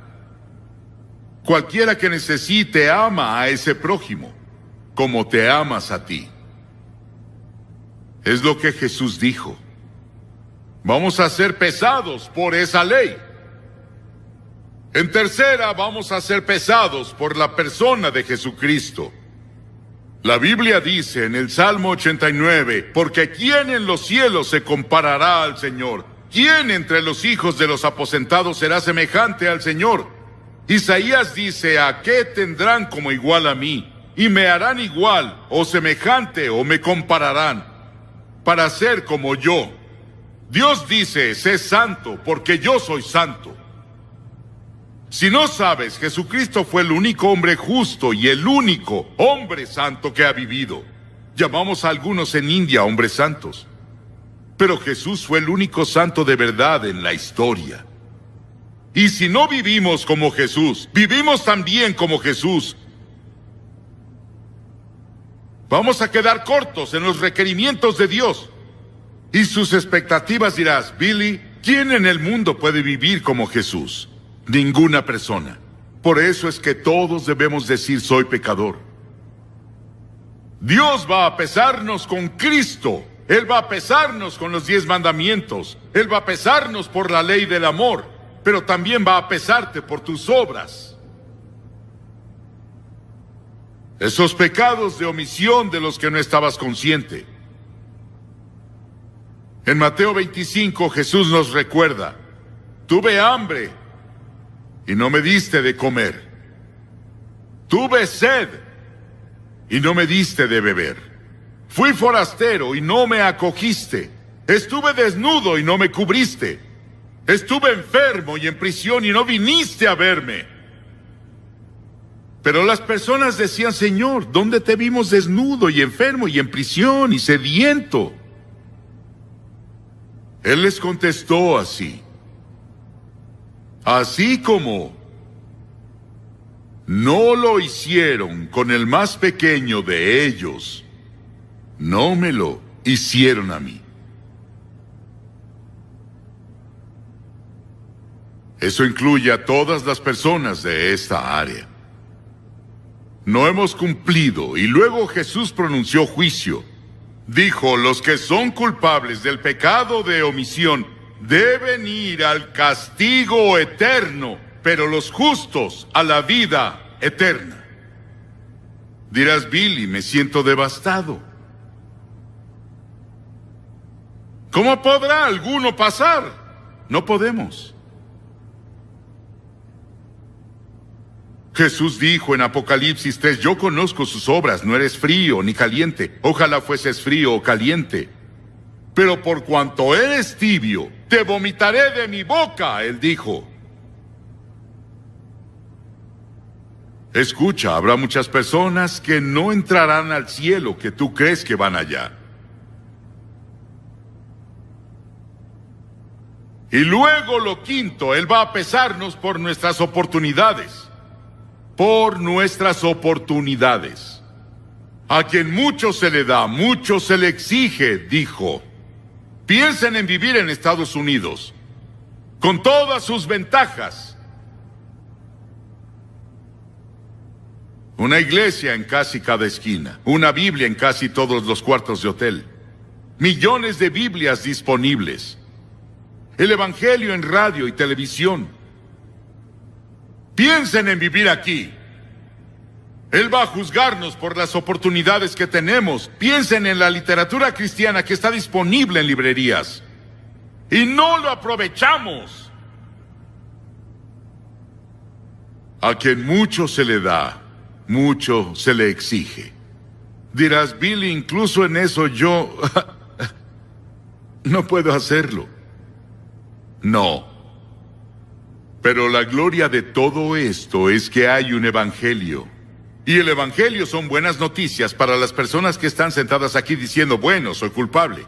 Cualquiera que necesite ama a ese prójimo, como te amas a ti. Es lo que Jesús dijo. Vamos a ser pesados por esa ley. En tercera, vamos a ser pesados por la persona de Jesucristo. La Biblia dice en el Salmo 89, porque ¿quién en los cielos se comparará al Señor? ¿Quién entre los hijos de los aposentados será semejante al Señor? Isaías dice, ¿a qué tendrán como igual a mí? Y me harán igual, o semejante, o me compararán, para ser como yo. Dios dice, sé santo, porque yo soy santo. Si no sabes, Jesucristo fue el único hombre justo y el único hombre santo que ha vivido. Llamamos a algunos en India hombres santos. Pero Jesús fue el único santo de verdad en la historia. Y si no vivimos como Jesús, vivimos también como Jesús, vamos a quedar cortos en los requerimientos de Dios. Y sus expectativas dirás, Billy, ¿quién en el mundo puede vivir como Jesús? Ninguna persona. Por eso es que todos debemos decir, soy pecador. Dios va a pesarnos con Cristo. Él va a pesarnos con los 10 mandamientos. Él va a pesarnos por la ley del amor. Pero también va a pesarte por tus obras. Esos pecados de omisión de los que no estabas consciente. En Mateo 25 Jesús nos recuerda, tuve hambre y no me diste de comer. Tuve sed y no me diste de beber. Fui forastero y no me acogiste. Estuve desnudo y no me cubriste. Estuve enfermo y en prisión y no viniste a verme. Pero las personas decían, Señor, ¿dónde te vimos desnudo y enfermo y en prisión y sediento? Él les contestó así. Así como no lo hicieron con el más pequeño de ellos, no me lo hicieron a mí. Eso incluye a todas las personas de esta área. No hemos cumplido, y luego Jesús pronunció juicio. Dijo, los que son culpables del pecado de omisión deben ir al castigo eterno, pero los justos a la vida eterna. Dirás, Billy, me siento devastado. ¿Cómo podrá alguno pasar? No podemos. Jesús dijo en Apocalipsis 3, yo conozco sus obras, no eres frío ni caliente. Ojalá fueses frío o caliente. Pero por cuanto eres tibio, te vomitaré de mi boca, él dijo. Escucha, habrá muchas personas que no entrarán al cielo que tú crees que van allá. Y luego lo quinto, él va a pesarnos por nuestras oportunidades. Por nuestras oportunidades. A quien mucho se le da, mucho se le exige, dijo. Piensen en vivir en Estados Unidos, con todas sus ventajas. Una iglesia en casi cada esquina, una Biblia en casi todos los cuartos de hotel, millones de Biblias disponibles, el Evangelio en radio y televisión. Piensen en vivir aquí. Él va a juzgarnos por las oportunidades que tenemos. Piensen en la literatura cristiana que está disponible en librerías. Y no lo aprovechamos. A quien mucho se le da, mucho se le exige. Dirás, Billy, incluso en eso yo no puedo hacerlo. No. Pero la gloria de todo esto es que hay un evangelio. Y el evangelio son buenas noticias para las personas que están sentadas aquí diciendo, bueno, soy culpable.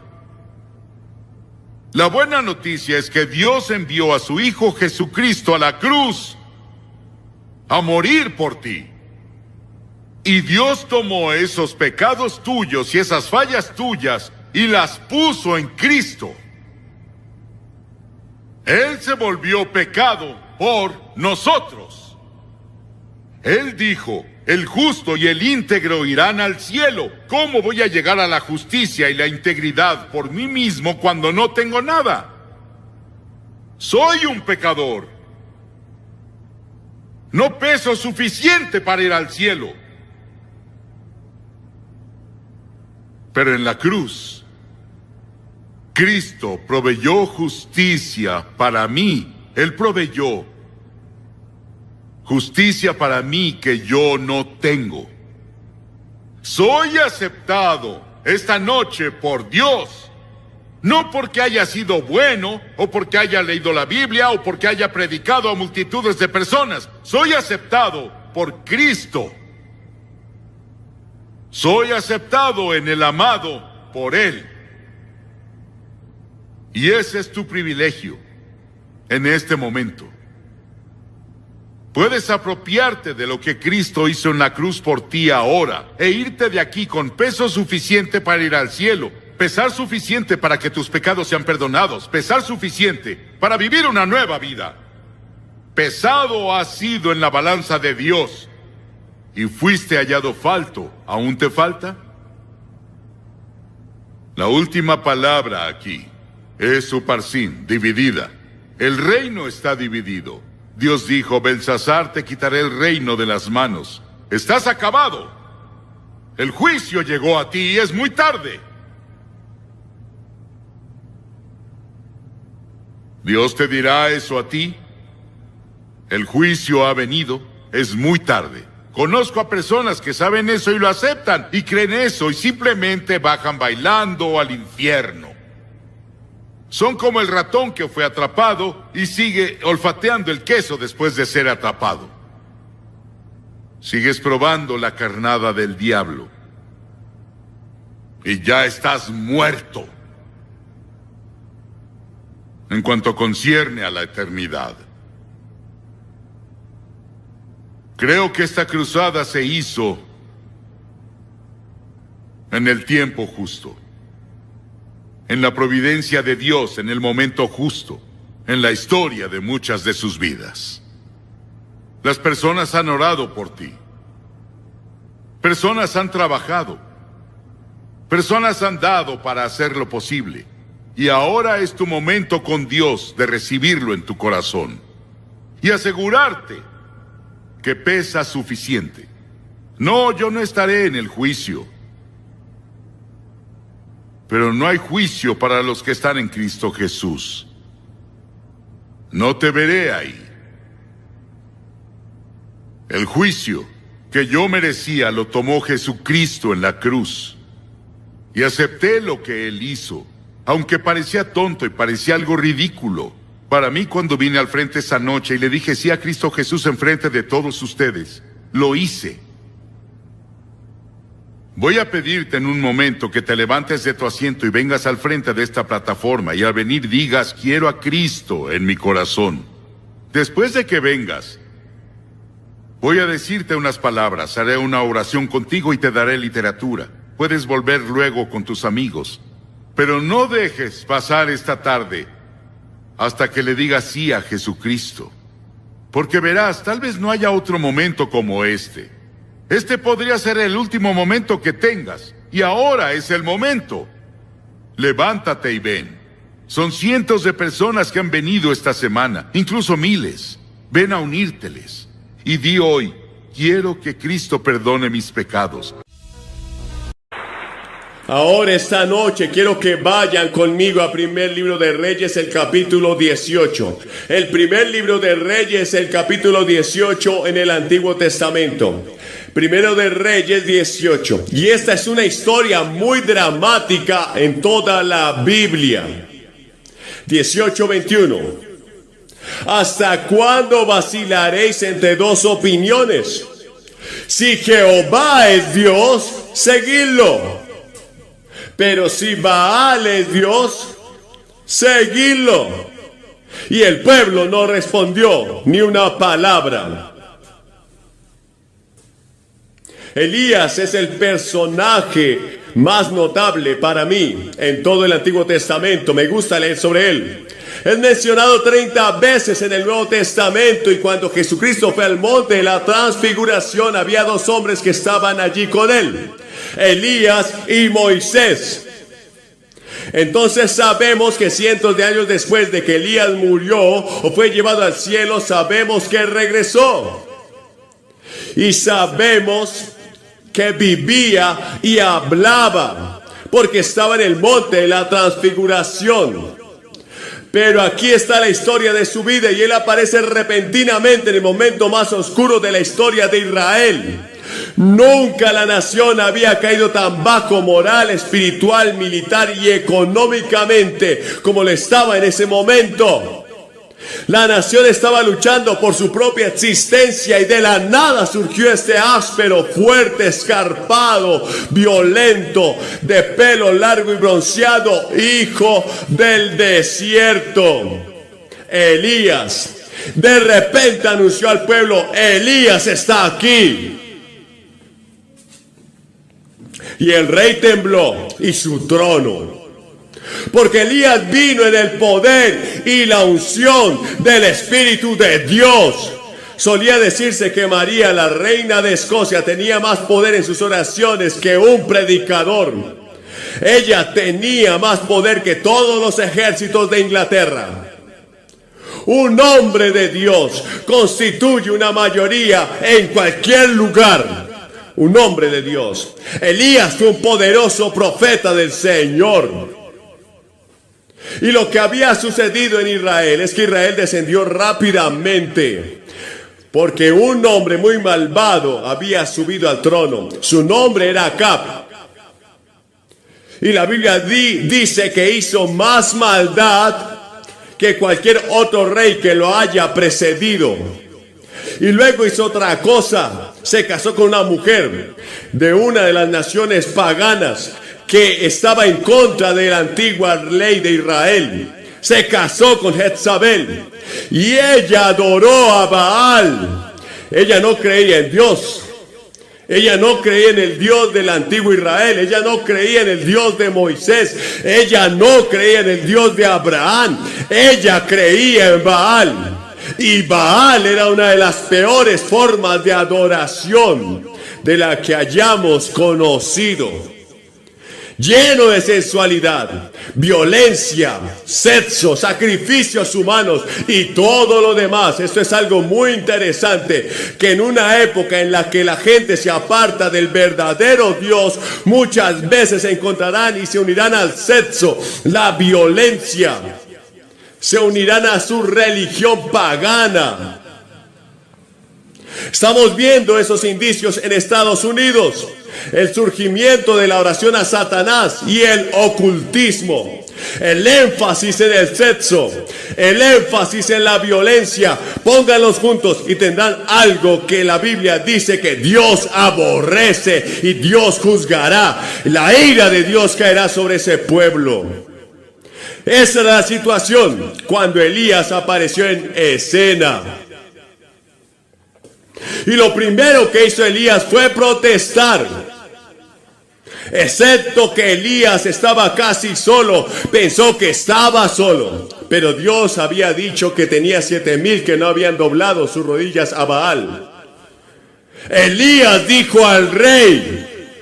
La buena noticia es que Dios envió a su Hijo Jesucristo a la cruz a morir por ti. Y Dios tomó esos pecados tuyos y esas fallas tuyas y las puso en Cristo. Él se volvió pecado por nosotros. Él dijo: el justo y el íntegro irán al cielo. ¿Cómo voy a llegar a la justicia y la integridad por mí mismo cuando no tengo nada? Soy un pecador. No peso suficiente para ir al cielo. Pero en la cruz, Cristo proveyó justicia para mí. Él proveyó justicia para mí que yo no tengo. Soy aceptado esta noche por Dios. No porque haya sido bueno, o porque haya leído la Biblia, o porque haya predicado a multitudes de personas. Soy aceptado por Cristo. Soy aceptado en el amado por Él. Y ese es tu privilegio en este momento. Puedes apropiarte de lo que Cristo hizo en la cruz por ti ahora e irte de aquí con peso suficiente para ir al cielo, pesar suficiente para que tus pecados sean perdonados, pesar suficiente para vivir una nueva vida. Pesado has sido en la balanza de Dios y fuiste hallado falto. ¿Aún te falta? La última palabra aquí es Upharsin, dividida. El reino está dividido. Dios dijo: Belsasar, te quitaré el reino de las manos. Estás acabado. El juicio llegó a ti y es muy tarde. Dios te dirá eso a ti. El juicio ha venido, es muy tarde. Conozco a personas que saben eso y lo aceptan y creen eso y simplemente bajan bailando al infierno. Son como el ratón que fue atrapado y sigue olfateando el queso después de ser atrapado. Sigues probando la carnada del diablo y ya estás muerto en cuanto concierne a la eternidad. Creo que esta cruzada se hizo en el tiempo justo, en la providencia de Dios, en el momento justo, en la historia de muchas de sus vidas. Las personas han orado por ti. Personas han trabajado. Personas han dado para hacer lo posible. Y ahora es tu momento con Dios de recibirlo en tu corazón y asegurarte que pesa suficiente. No, yo no estaré en el juicio. Pero no hay juicio para los que están en Cristo Jesús. No te veré ahí. El juicio que yo merecía lo tomó Jesucristo en la cruz. Y acepté lo que Él hizo, aunque parecía tonto y parecía algo ridículo. Para mí, cuando vine al frente esa noche y le dije sí a Cristo Jesús en frente de todos ustedes, lo hice. Voy a pedirte en un momento que te levantes de tu asiento y vengas al frente de esta plataforma y al venir digas: quiero a Cristo en mi corazón. Después de que vengas, voy a decirte unas palabras, haré una oración contigo y te daré literatura. Puedes volver luego con tus amigos, pero no dejes pasar esta tarde hasta que le digas sí a Jesucristo. Porque verás, tal vez no haya otro momento como este. Este podría ser el último momento que tengas, y ahora es el momento. Levántate y ven. Son cientos de personas que han venido esta semana, incluso miles. Ven a unírteles. Y di hoy: quiero que Cristo perdone mis pecados. Ahora esta noche quiero que vayan conmigo a Primer Libro de Reyes, el capítulo 18. El Primer Libro de Reyes, el capítulo 18 en el Antiguo Testamento. Primero de Reyes 18. Y esta es una historia muy dramática en toda la Biblia. 18:21. ¿Hasta cuándo vacilaréis entre dos opiniones? Si Jehová es Dios, seguidlo. Pero si Baal es Dios, seguidlo. Y el pueblo no respondió ni una palabra. Elías es el personaje más notable para mí en todo el Antiguo Testamento. Me gusta leer sobre él. Es mencionado 30 veces en el Nuevo Testamento, y cuando Jesucristo fue al monte de la transfiguración, había dos hombres que estaban allí con él, Elías y Moisés. Entonces sabemos que cientos de años después de que Elías murió o fue llevado al cielo, sabemos que regresó. Y sabemos que vivía y hablaba, porque estaba en el monte de la transfiguración. Pero aquí está la historia de su vida, y él aparece repentinamente en el momento más oscuro de la historia de Israel. Nunca la nación había caído tan bajo moral, espiritual, militar y económicamente como lo estaba en ese momento. La nación estaba luchando por su propia existencia, y de la nada surgió este áspero, fuerte, escarpado, violento, de pelo largo y bronceado, hijo del desierto, Elías. De repente anunció al pueblo: Elías está aquí. Y el rey tembló, y su trono, porque Elías vino en el poder y la unción del Espíritu de Dios. Solía decirse que María, la reina de Escocia, tenía más poder en sus oraciones que un predicador. Ella tenía más poder que todos los ejércitos de Inglaterra. Un hombre de Dios constituye una mayoría en cualquier lugar. Un hombre de Dios. Elías fue un poderoso profeta del Señor. Y lo que había sucedido en Israel es que Israel descendió rápidamente, porque un hombre muy malvado había subido al trono. Su nombre era Acab. Y la Biblia dice que hizo más maldad que cualquier otro rey que lo haya precedido. Y luego hizo otra cosa. Se casó con una mujer de una de las naciones paganas que estaba en contra de la antigua ley de Israel. Se casó con Jezabel, y ella adoró a Baal. Ella no creía en Dios. Ella no creía en el Dios del antiguo Israel. Ella no creía en el Dios de Moisés. Ella no creía en el Dios de Abraham. Ella creía en Baal. Y Baal era una de las peores formas de adoración de la que hayamos conocido. Lleno de sensualidad, violencia, sexo, sacrificios humanos y todo lo demás. Esto es algo muy interesante, que en una época en la que la gente se aparta del verdadero Dios, muchas veces se encontrarán y se unirán al sexo, la violencia. Se unirán a su religión pagana. Estamos viendo esos indicios en Estados Unidos. El surgimiento de la oración a Satanás y el ocultismo. El énfasis en el sexo. El énfasis en la violencia. Pónganlos juntos y tendrán algo que la Biblia dice que Dios aborrece y Dios juzgará. La ira de Dios caerá sobre ese pueblo. Esa era la situación cuando Elías apareció en escena. Y lo primero que hizo Elías fue protestar. Excepto que Elías estaba casi solo, pensó que estaba solo. Pero Dios había dicho que tenía 7,000 que no habían doblado sus rodillas a Baal. Elías dijo al rey: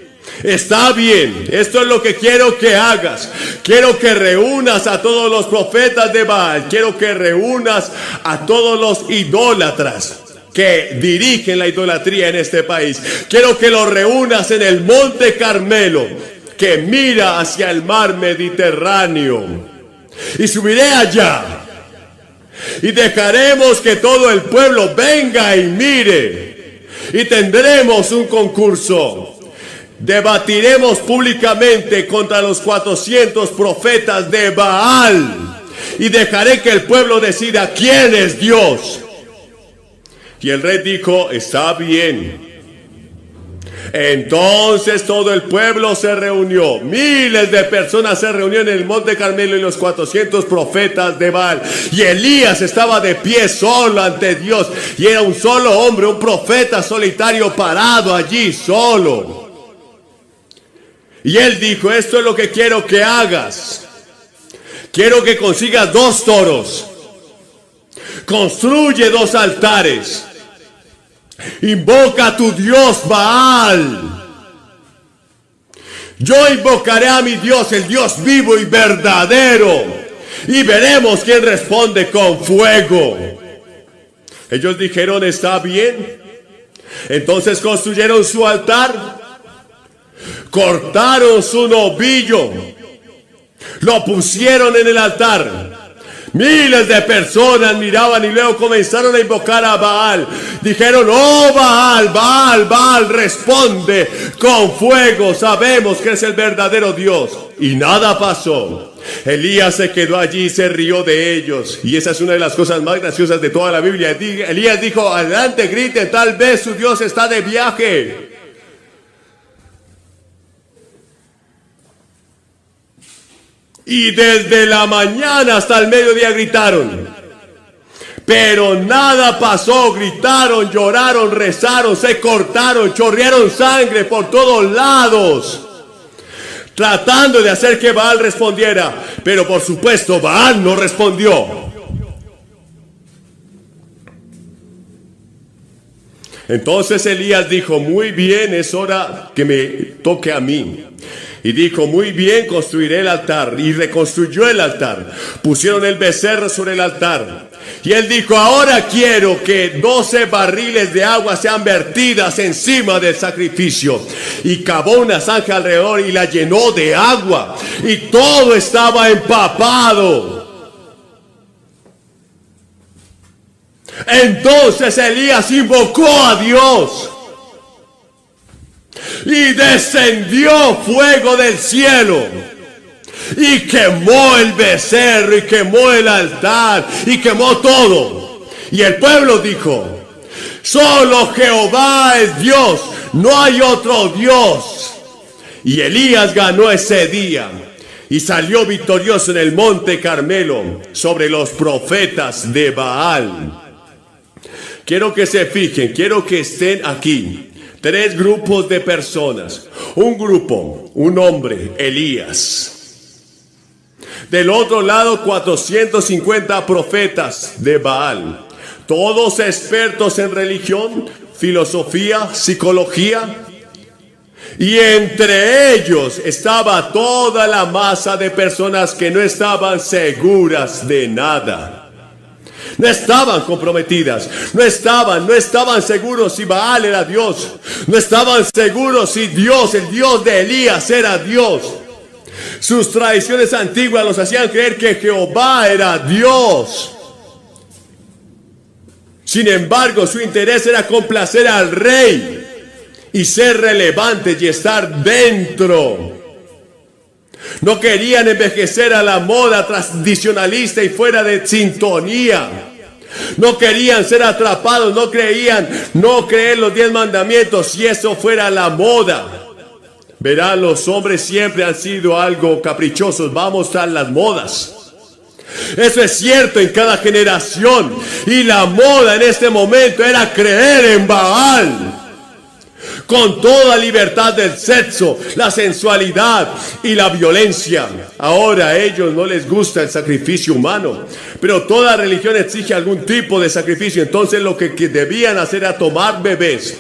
está bien, esto es lo que quiero que hagas. Quiero que reúnas a todos los profetas de Baal. Quiero que reúnas a todos los idólatras que dirigen la idolatría en este país. Quiero que los reúnas en el Monte Carmelo, que mira hacia el mar Mediterráneo. Y subiré allá. Y dejaremos que todo el pueblo venga y mire. Y tendremos un concurso. Debatiremos públicamente contra los 400 profetas de Baal. Y dejaré que el pueblo decida quién es Dios. Y el rey dijo: está bien. Entonces todo el pueblo se reunió. Miles de personas se reunieron en el Monte Carmelo y los 400 profetas de Baal. Y Elías estaba de pie solo ante Dios. Y era un solo hombre, un profeta solitario parado allí solo. Y él dijo, esto es lo que quiero que hagas. Quiero que consigas 2 toros. Construye 2 altares. Invoca a tu Dios Baal. Yo invocaré a mi Dios, el Dios vivo y verdadero, y veremos quién responde con fuego. Ellos dijeron, está bien. Entonces construyeron su altar, cortaron su novillo, lo pusieron en el altar. Miles de personas miraban y luego comenzaron a invocar a Baal. Dijeron, oh Baal, Baal, Baal, responde con fuego. Sabemos que es el verdadero Dios. Y nada pasó. Elías se quedó allí y se rió de ellos. Y esa es una de las cosas más graciosas de toda la Biblia. Elías dijo, adelante, griten, tal vez su Dios está de viaje. Y desde la mañana hasta el mediodía gritaron. Pero nada pasó, gritaron, lloraron, rezaron, se cortaron, chorrearon sangre por todos lados, tratando de hacer que Baal respondiera. Pero por supuesto Baal no respondió. Entonces Elías dijo, muy bien, es hora que me toque a mí. Y dijo, muy bien, construiré el altar. Y reconstruyó el altar. Pusieron el becerro sobre el altar. Y él dijo, ahora quiero que 12 barriles de agua sean vertidas encima del sacrificio. Y cavó una zanja alrededor y la llenó de agua. Y todo estaba empapado. Entonces Elías invocó a Dios. Y descendió fuego del cielo. Y quemó el becerro y quemó el altar y quemó todo. Y el pueblo dijo, solo Jehová es Dios, no hay otro Dios. Y Elías ganó ese día y salió victorioso en el monte Carmelo sobre los profetas de Baal. Quiero que se fijen, quiero que estén aquí. 3 grupos de personas. Un grupo, un hombre, Elías. Del otro lado, 450 profetas de Baal. Todos expertos en religión, filosofía, psicología. Y entre ellos estaba toda la masa de personas que no estaban seguras de nada. No estaban comprometidas, no estaban seguros si Baal era Dios, no estaban seguros si Dios, el Dios de Elías, era Dios. Sus tradiciones antiguas los hacían creer que Jehová era Dios. Sin embargo, su interés era complacer al rey y ser relevantes y estar dentro. No querían envejecer a la moda tradicionalista y fuera de sintonía. No querían ser atrapados, no creer los 10 mandamientos si eso fuera la moda. Verán, los hombres siempre han sido algo caprichosos, vamos tras las modas. Eso es cierto en cada generación. Y la moda en este momento era creer en Baal. Con toda libertad del sexo, la sensualidad y la violencia. Ahora a ellos no les gusta el sacrificio humano, pero toda religión exige algún tipo de sacrificio. Entonces lo que debían hacer era tomar bebés,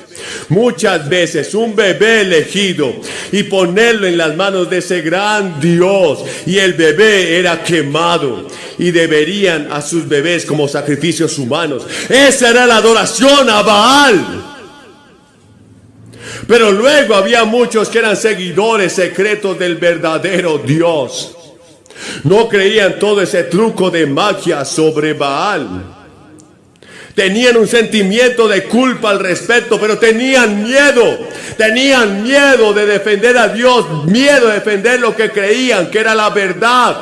muchas veces un bebé elegido, y ponerlo en las manos de ese gran Dios, y el bebé era quemado, y deberían a sus bebés como sacrificios humanos. Esa era la adoración a Baal. Pero luego había muchos que eran seguidores secretos del verdadero Dios. No creían todo ese truco de magia sobre Baal. Tenían un sentimiento de culpa al respecto, pero tenían miedo. Tenían miedo de defender a Dios, miedo de defender lo que creían que era la verdad.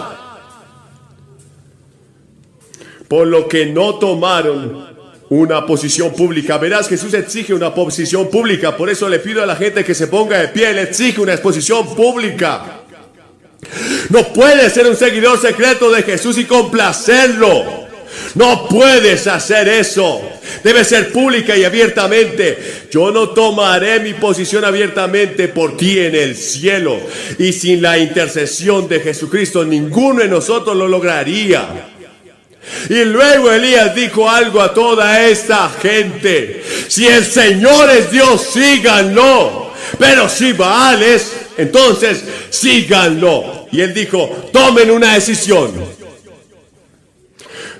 Por lo que no tomaron una posición pública. Verás, Jesús exige una posición pública. Por eso le pido a la gente que se ponga de pie. Él exige una exposición pública. No puede ser un seguidor secreto de Jesús y complacerlo. No puedes hacer eso. Debe ser pública y abiertamente. Yo no tomaré mi posición abiertamente por ti en el cielo. Y sin la intercesión de Jesucristo, ninguno de nosotros lo lograría. Y luego Elías dijo algo a toda esta gente: si el Señor es Dios, síganlo. Pero si Baal es, entonces síganlo. Y él dijo: tomen una decisión.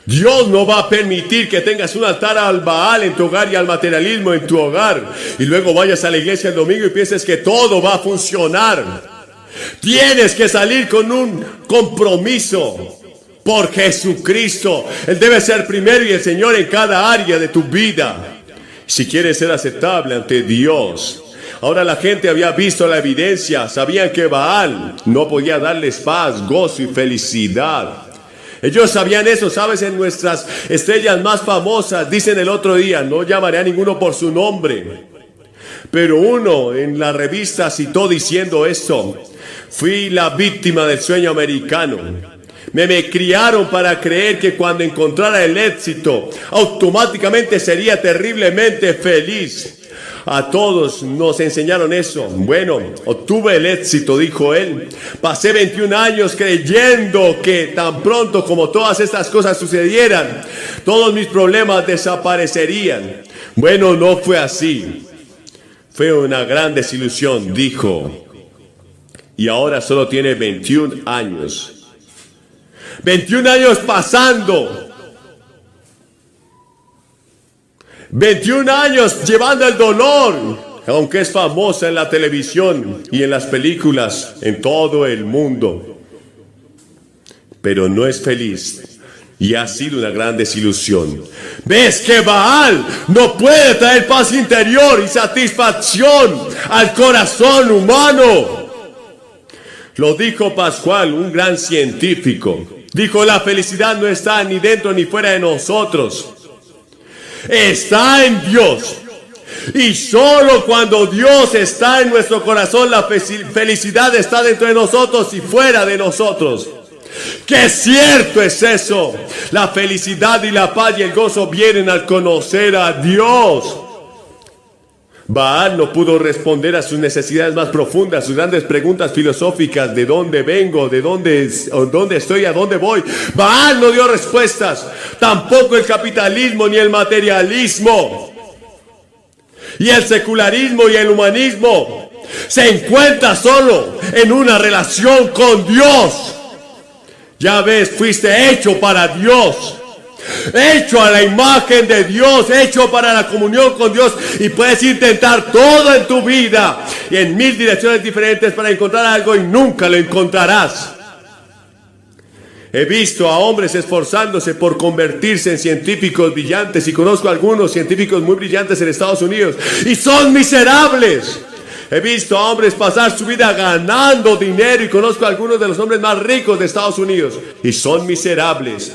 Dios no va a permitir que tengas un altar al Baal en tu hogar y al materialismo en tu hogar, y luego vayas a la iglesia el domingo y pienses que todo va a funcionar. Tienes que salir con un compromiso por Jesucristo. Él debe ser primero y el Señor en cada área de tu vida, si quieres ser aceptable ante Dios. Ahora la gente había visto la evidencia, sabían que Baal no podía darles paz, gozo y felicidad. Ellos sabían eso, ¿sabes? En nuestras estrellas más famosas dicen el otro día: no llamaré a ninguno por su nombre. Pero uno en la revista citó diciendo esto: fui la víctima del sueño americano. Me criaron para creer que cuando encontrara el éxito, automáticamente sería terriblemente feliz. A todos nos enseñaron eso. Bueno, obtuve el éxito, dijo él. Pasé 21 años creyendo que tan pronto como todas estas cosas sucedieran, todos mis problemas desaparecerían. Bueno, no fue así. Fue una gran desilusión, dijo. Y ahora solo tiene 21 años. 21 años pasando. 21 años llevando el dolor, aunque es famosa en la televisión y en las películas en todo el mundo. Pero no es feliz y ha sido una gran desilusión. ¿Ves que Baal no puede traer paz interior y satisfacción al corazón humano? Lo dijo Pascual, un gran científico. Dijo: la felicidad no está ni dentro ni fuera de nosotros. Está en Dios. Y solo cuando Dios está en nuestro corazón, la felicidad está dentro de nosotros y fuera de nosotros. ¡Qué cierto es eso! La felicidad y la paz y el gozo vienen al conocer a Dios. Baal no pudo responder a sus necesidades más profundas, sus grandes preguntas filosóficas: ¿de dónde vengo? ¿De dónde estoy? ¿A dónde voy? Baal no dio respuestas. Tampoco el capitalismo ni el materialismo. Y el secularismo y el humanismo. Se encuentra solo en una relación con Dios. Ya ves, fuiste hecho para Dios. Hecho a la imagen de Dios, hecho para la comunión con Dios, y puedes intentar todo en tu vida y en 1000 direcciones diferentes para encontrar algo y nunca lo encontrarás. He visto a hombres esforzándose por convertirse en científicos brillantes, y conozco a algunos científicos muy brillantes en Estados Unidos, y son miserables. He visto a hombres pasar su vida ganando dinero, y conozco a algunos de los hombres más ricos de Estados Unidos, y son miserables.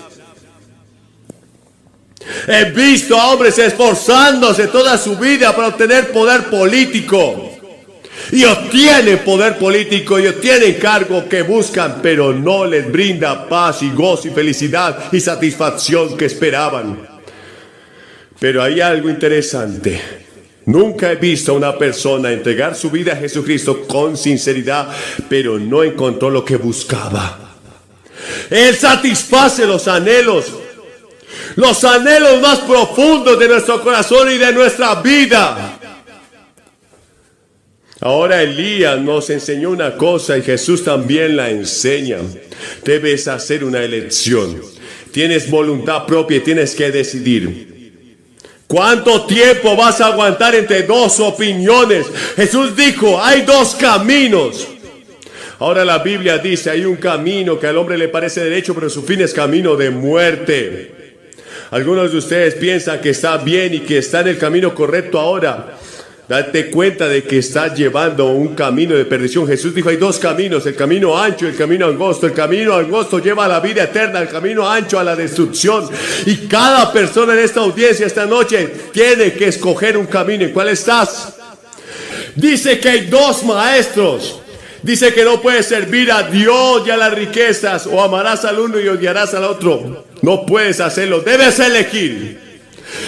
He visto a hombres esforzándose toda su vida para obtener poder político. Y obtienen poder político y obtienen cargo que buscan, pero no les brinda paz y gozo y felicidad y satisfacción que esperaban. Pero hay algo interesante. Nunca he visto a una persona entregar su vida a Jesucristo con sinceridad, pero no encontró lo que buscaba. Él satisface los anhelos más profundos de nuestro corazón y de nuestra vida. Ahora Elías nos enseñó una cosa y Jesús también la enseña. Debes hacer una elección. Tienes voluntad propia y tienes que decidir. ¿Cuánto tiempo vas a aguantar entre dos opiniones? Jesús dijo: hay dos caminos. Ahora la Biblia dice: hay un camino que al hombre le parece derecho, pero su fin es camino de muerte. Algunos de ustedes piensan que está bien y que está en el camino correcto ahora. Date cuenta de que estás llevando un camino de perdición. Jesús dijo: hay dos caminos, el camino ancho y el camino angosto. El camino angosto lleva a la vida eterna, el camino ancho a la destrucción. Y cada persona en esta audiencia esta noche tiene que escoger un camino. ¿En cuál estás? Dice que hay dos maestros. Dice que no puedes servir a Dios y a las riquezas, o amarás al uno y odiarás al otro. No puedes hacerlo, debes elegir.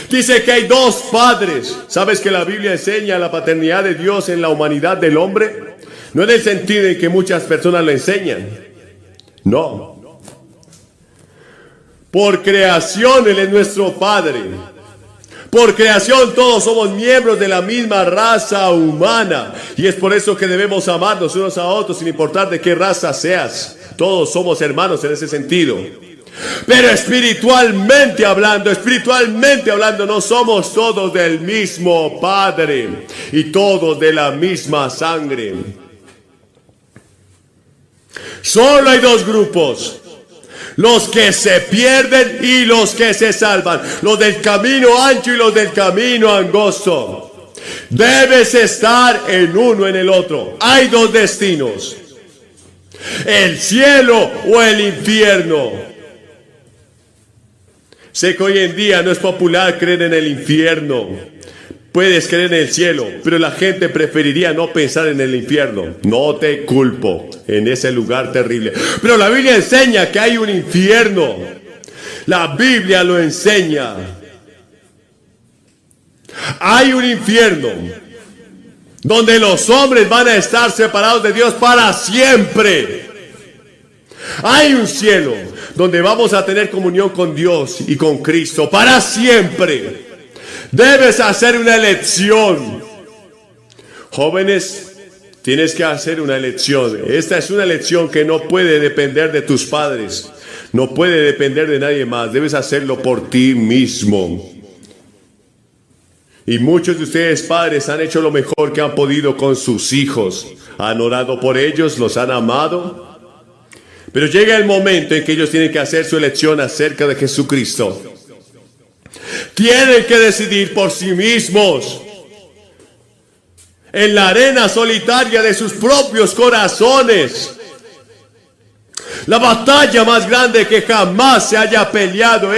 Dice que hay dos padres. ¿Sabes que la Biblia enseña la paternidad de Dios en la humanidad del hombre? No en el sentido en que muchas personas lo enseñan. No. Por creación Él es nuestro Padre. Por creación todos somos miembros de la misma raza humana. Y es por eso que debemos amarnos unos a otros sin importar de qué raza seas. Todos somos hermanos en ese sentido. Pero espiritualmente hablando, no somos todos del mismo Padre y todos de la misma sangre. Solo hay dos grupos: los que se pierden y los que se salvan, los del camino ancho y los del camino angosto. Debes estar en uno en el otro. Hay dos destinos: el cielo o el infierno. Sé que hoy en día no es popular creer en el infierno. Puedes creer en el cielo, pero la gente preferiría no pensar en el infierno. No te culpo en ese lugar terrible. Pero la Biblia enseña que hay un infierno. La Biblia lo enseña. Hay un infierno donde los hombres van a estar separados de Dios para siempre. Hay un cielo donde vamos a tener comunión con Dios y con Cristo para siempre. Debes hacer una elección. Jóvenes, tienes que hacer una elección. Esta es una elección que no puede depender de tus padres. No puede depender de nadie más. Debes hacerlo por ti mismo. Y muchos de ustedes, padres, han hecho lo mejor que han podido con sus hijos. Han orado por ellos, los han amado. Pero llega el momento en que ellos tienen que hacer su elección acerca de Jesucristo. Tienen que decidir por sí mismos. En la arena solitaria de sus propios corazones. La batalla más grande que jamás se haya peleado es